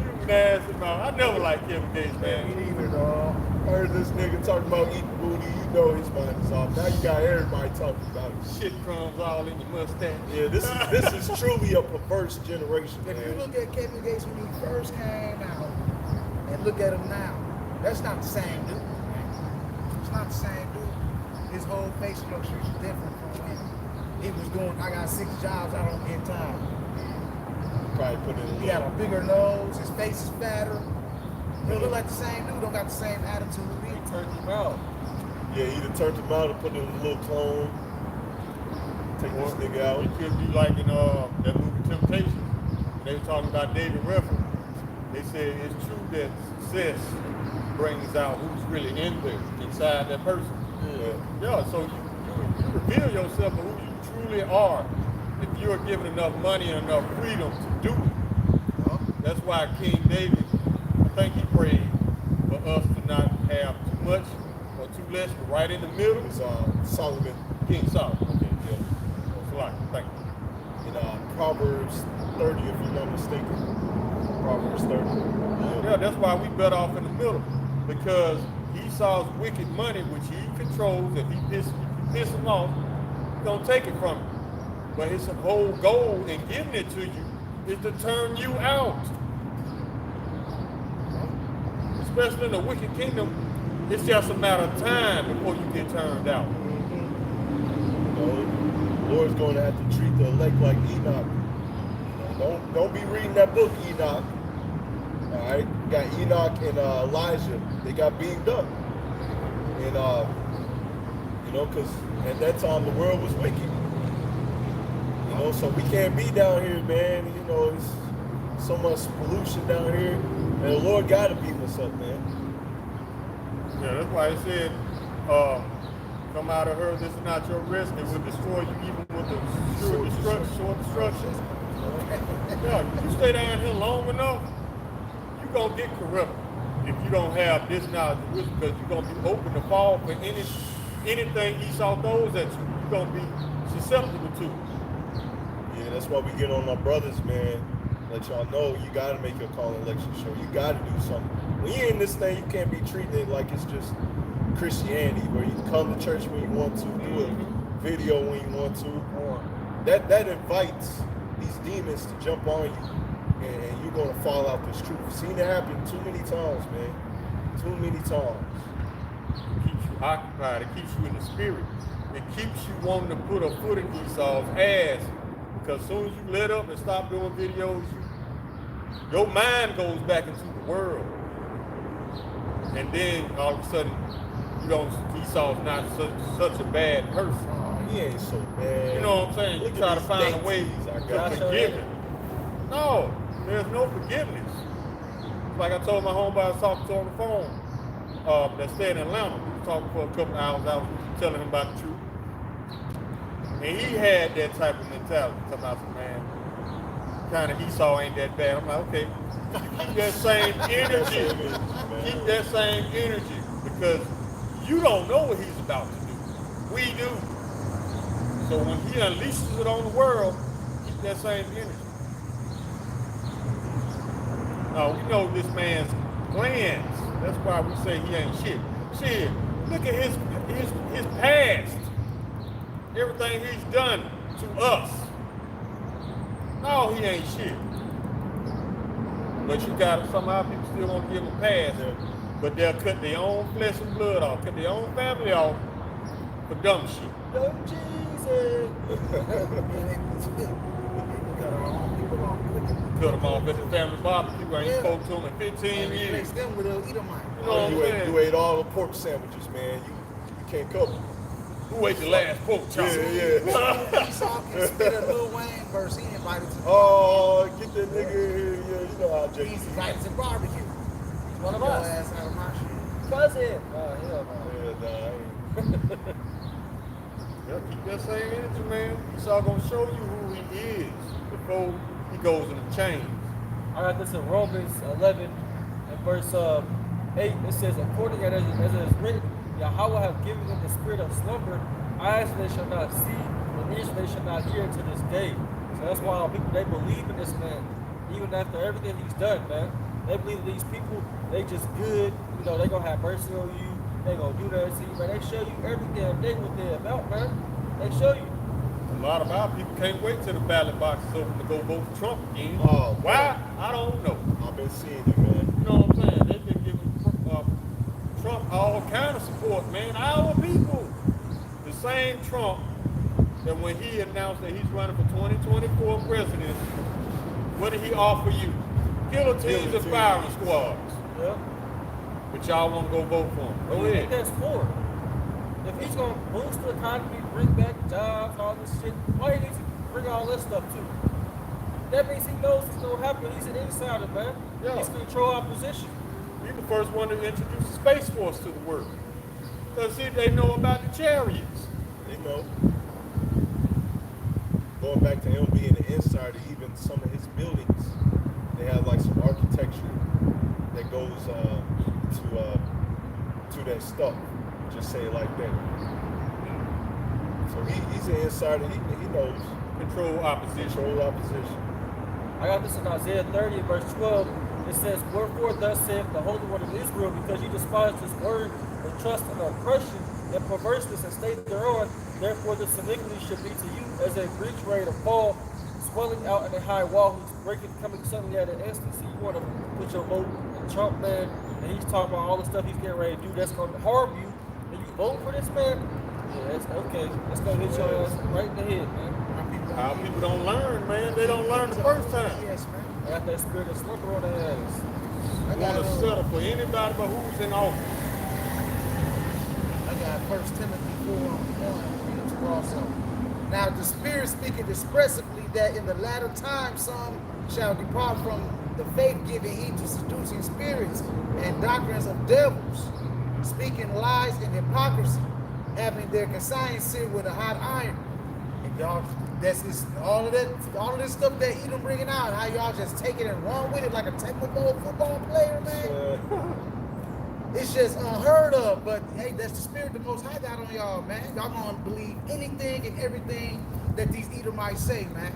You nasty mouth. I never liked Kevin Gates, Me man. neither, dog. I heard this nigga talking about eating booty. You know his mind is off. Now you got everybody talking about it. Shit crumbs all in your mustache. Yeah, this is truly a perverse generation, If you man. look at Kevin Gates when he first came out and look at him now, that's not the same dude, man. It's not the same dude. His whole face structure is different from when he was doing, I got 6 jobs, I don't get time. Probably put it in. He had a bigger nose, his face is fatter. He don't look like the same dude, don't got the same attitude. He turned him out. Yeah, either turned him out or put it in a little clone. Take this nigga out. It could be like in that movie Temptations. They were talking about David Ruffin. They said it's true that success brings out who's really in there, inside that person. Yeah, so you reveal yourself and who you truly are if you're given enough money and enough freedom to do it. That's why King David, I think he prayed for us to not have too much or too less, but right in the middle. It's Solomon King Solomon. Okay, yeah. That's a lot. Thank you. in Proverbs 30, if you're not mistaken. Proverbs 30. Yeah, that's why we better off in the middle, because Esau's wicked money, which he controls, if you piss him off, he's gonna take it from you. But his whole goal in giving it to you is to turn you out. Especially in the wicked kingdom, it's just a matter of time before you get turned out. You know, the Lord's going to have to treat the elect like Enoch. You know, don't be reading that book, Enoch. All right, you got Enoch and Elijah. They got beamed up, and you know, because at that time the world was wicked. You know, so we can't be down here, man. You know, it's so much pollution down here, and the Lord got to beam us up, man. Yeah, that's why it said, come out of her, this is not your risk. It will destroy you even with the short destruction. Yeah, you stay down here long enough, you're going to get corrupted if you don't have this knowledge of wisdom, because you're going to be open to fall for anything Esau throws at you. You're going to be susceptible to it. Yeah, that's why we get on our brothers, man. Let y'all know you gotta make your call and election show. You gotta do something. When you're in this thing, you can't be treating it like it's just Christianity, where you come to church when you want to, do a video when you want to. That invites these demons to jump on you, and you're gonna fall out this truth. I've seen it happen too many times, man. Too many times. It keeps you occupied. It keeps you in the spirit. It keeps you wanting to put a foot in Esau's ass. Because as soon as you let up and stop doing videos, your mind goes back into the world. And then all of a sudden, Esau's not such a bad person. Oh, he ain't so bad. You know what I'm saying? You try to find a way to forgive him. No, there's no forgiveness. Like I told my homeboy I was talking to on the phone, that stayed in Atlanta. We were talking for a couple hours. I was telling him about the truth. And he had that type of mentality. Talking about, man, kind of Esau ain't that bad. I'm like, okay, keep that same energy. Keep that same energy, because you don't know what he's about to do. We do. So when he unleashes it on the world, keep that same energy. Now, we know this man's plans. That's why we say he ain't shit. Shit, look at his past. Everything he's done to us. No, he ain't shit. But you got somehow people still want to give him a pass. But they'll cut their own flesh and blood off, cut their own family off, for dumb shit. Dumb Jesus. Cut them off at the family barbecue. I ain't spoke to them in 15 years. Replace them with Edomite. You know what I'm saying? You ate all the pork sandwiches, man. You can't cover. Who ate the last pork chop? Yeah. Esau can spit a Lil Wayne verse. He invited to. Oh, get that nigga here. Yeah, you know how Jake. He's invited to barbecue. He's One of your us. ass out of my shit. Cousin. Oh, hell no. Yeah, nah, I ain't. Yeah, keep that same energy, man. Esau gonna show you who he is before he goes in the chains. I got this in Romans 11 and verse 8. It says, according as it is written, Yahweh hath given them the spirit of slumber, eyes they shall not see, and ears they shall not hear to this day. So that's why people, they believe in this man, even after everything he's done, man. They believe these people, they just good, you know, they gonna have mercy on you, they gonna do that to you, man. They show you every damn day what they're about, man. They show you. A lot of our people can't wait till the ballot box is open to go vote for Trump again. Oh, why? I don't know. I've been seeing it, man. You know what I'm saying? They've been giving Trump all kind of support, man. Our people. The same Trump that when he announced that he's running for 2024 president, what did he offer you? Guillotines and firing squads. Yeah. But y'all want to go vote for him. Go What do you think ahead. that's for? If he's gonna boost the economy, bring back jobs, all this shit, why he needs to bring all this stuff too? That means he knows it's gonna happen. He's an insider, man. Yeah. He's control our position. He's the first one to introduce the Space Force to the world. Because they know about the chariots. You know, going back to him being an insider, even some of his buildings, they have like some architecture that goes to that stuff. Just say it like that. So he's an insider. He knows. Control opposition. Control opposition. I got this in Isaiah 30, verse 12. It says, wherefore thus saith the Holy One of Israel, because you despised his word and trust in oppression and perverseness and stay thereon, therefore this iniquity should be to you as a breach ready to fall, swelling out in a high wall, who's breaking, coming suddenly at an instant. So you want to put your vote in Trump, man, and he's talking about all the stuff he's getting ready to do that's going to harm you, and you vote for this man? Yeah, that's okay. That's going to hit your ass right in the head, man. Our people don't learn, man. They don't learn the first time. Yes, man. I got that spirit of slumber on their ass. They want to settle for anybody but who's in office. I got 1 Timothy 4:1 also. Now the Spirit speaketh expressively that in the latter time some shall depart from the faith, giving heed to seducing spirits and doctrines of devils, speaking lies and hypocrisy, having their conscience seared with a hot iron. And y'all, all of this stuff that Edom bringing out, how y'all just take it and run with it like a technical football player, man. It's just unheard of, but hey, that's the spirit the Most High got on y'all, man. Y'all gonna believe anything and everything that these Edomites say, man.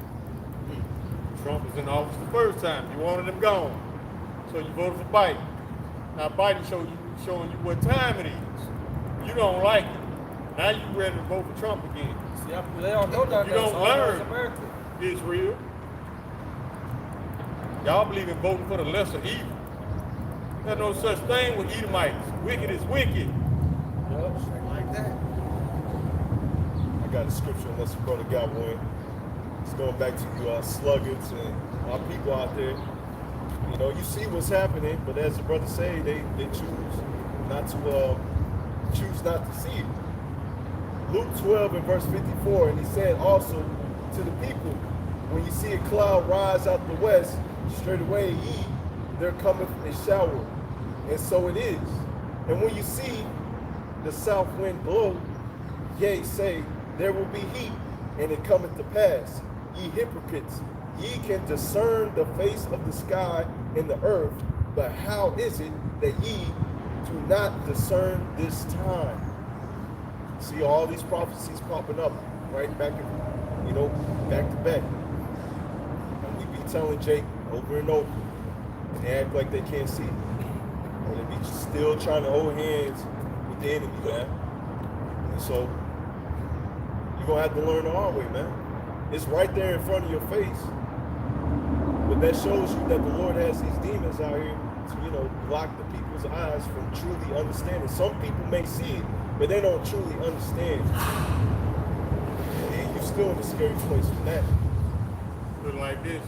Trump was in office the first time. You wanted him gone. So you voted for Biden. Now Biden showing you what time it is. You don't like it. Now you ready to vote for Trump again. See, they don't know that. You don't learn. America. Israel. Y'all believe in voting for the lesser evil. There's no such thing with Edomites. Wicked is wicked. Yep. Like that. I got a scripture unless your brother got one. It's going back to you sluggards and our people out there. You know, you see what's happening, but as the brother say, they choose not to see it. Luke 12 and verse 54, and he said also to the people, when you see a cloud rise out the west, straightway ye, there cometh a shower. And so it is. And when you see the south wind blow, yea, say, there will be heat, and it cometh to pass. Ye hypocrites, ye can discern the face of the sky and the earth, but how is it that ye do not discern this time? See all these prophecies popping up right back, back to back. And we be telling Jake over and over, and they act like they can't see. And they be still trying to hold hands with the enemy, man. And so you're gonna have to learn the hard way, man. It's right there in front of your face. But that shows you that the Lord has these demons out here to, block the people's eyes from truly understanding. Some people may see it, but they don't truly understand. And you're still in a scary place from that. Put it like this.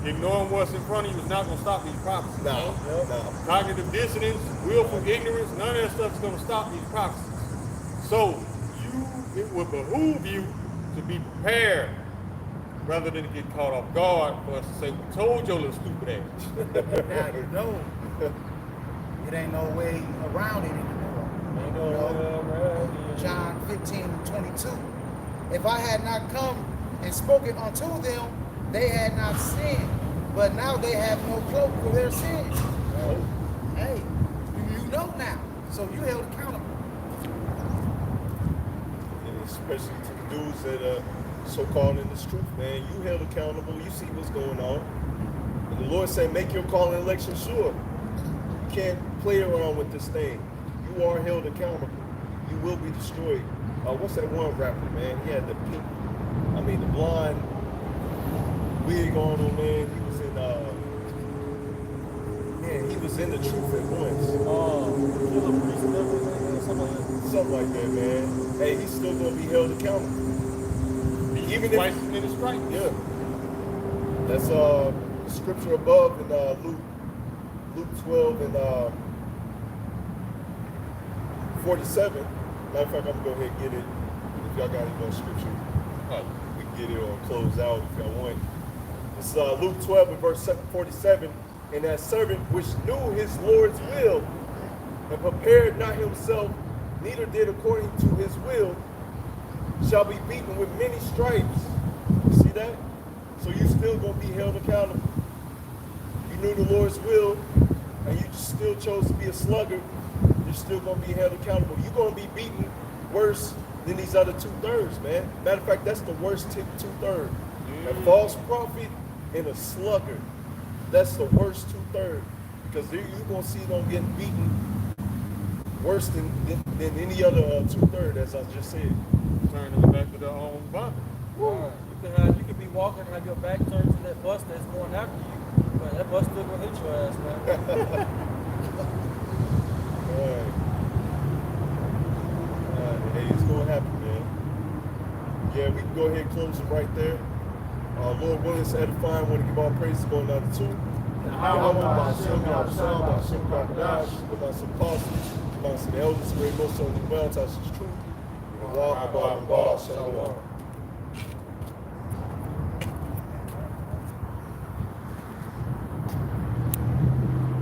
Ignoring what's in front of you is not going to stop these prophecies. No. Cognitive dissonance, willful ignorance, none of that stuff is going to stop these prophecies. So it would behoove you to be prepared rather than to get caught off guard for us to say, we told your little stupid ass. Now you know. It ain't no way around it anymore. John 15:22. If I had not come and spoken unto them, they had not sinned, but now they have no cloak for their sins. Hey, you know now, so you held accountable. And especially to the dudes that are so-called in this truth, man. You held accountable. You see what's going on. And the Lord said, make your call and election sure. You can't play around with this thing. You are held accountable. You will be destroyed. What's that one rapper, man? He had the pink, the blonde wig on him, man. He was in the truth at once. Something like that, man. Hey, he's still gonna be held accountable. Even if in his strike. Yeah. That's scripture above in Luke 12 and 47. Matter of fact, I'm gonna go ahead and get it. If y'all got any more scripture, we can get it or close out if y'all want. It's Luke 12 and verse 47. And that servant which knew his Lord's will and prepared not himself, neither did according to his will, shall be beaten with many stripes. You see that? So you still gonna be held accountable. You knew the Lord's will and you just still chose to be a sluggard, you're still gonna be held accountable. You're gonna be beaten worse than these other 2/3, man. Matter of fact, that's the worst 2/3. A false prophet and a sluggard. That's the worst 2/3. Because you're gonna see them getting beaten worse than any other 2/3, as I just said. Turning them back to their own body. You could be walking and have your back turned to that bus that's going after you, but that bus still gonna hit your ass, man. Hey, it's gonna happen, man. Yeah, we can go ahead and close it right there. Lord willing, it's edifying. Want to give all praise to going out to YAHWAH, the apostles, the elders, great most of the well, touch is true. MAWAAHBA,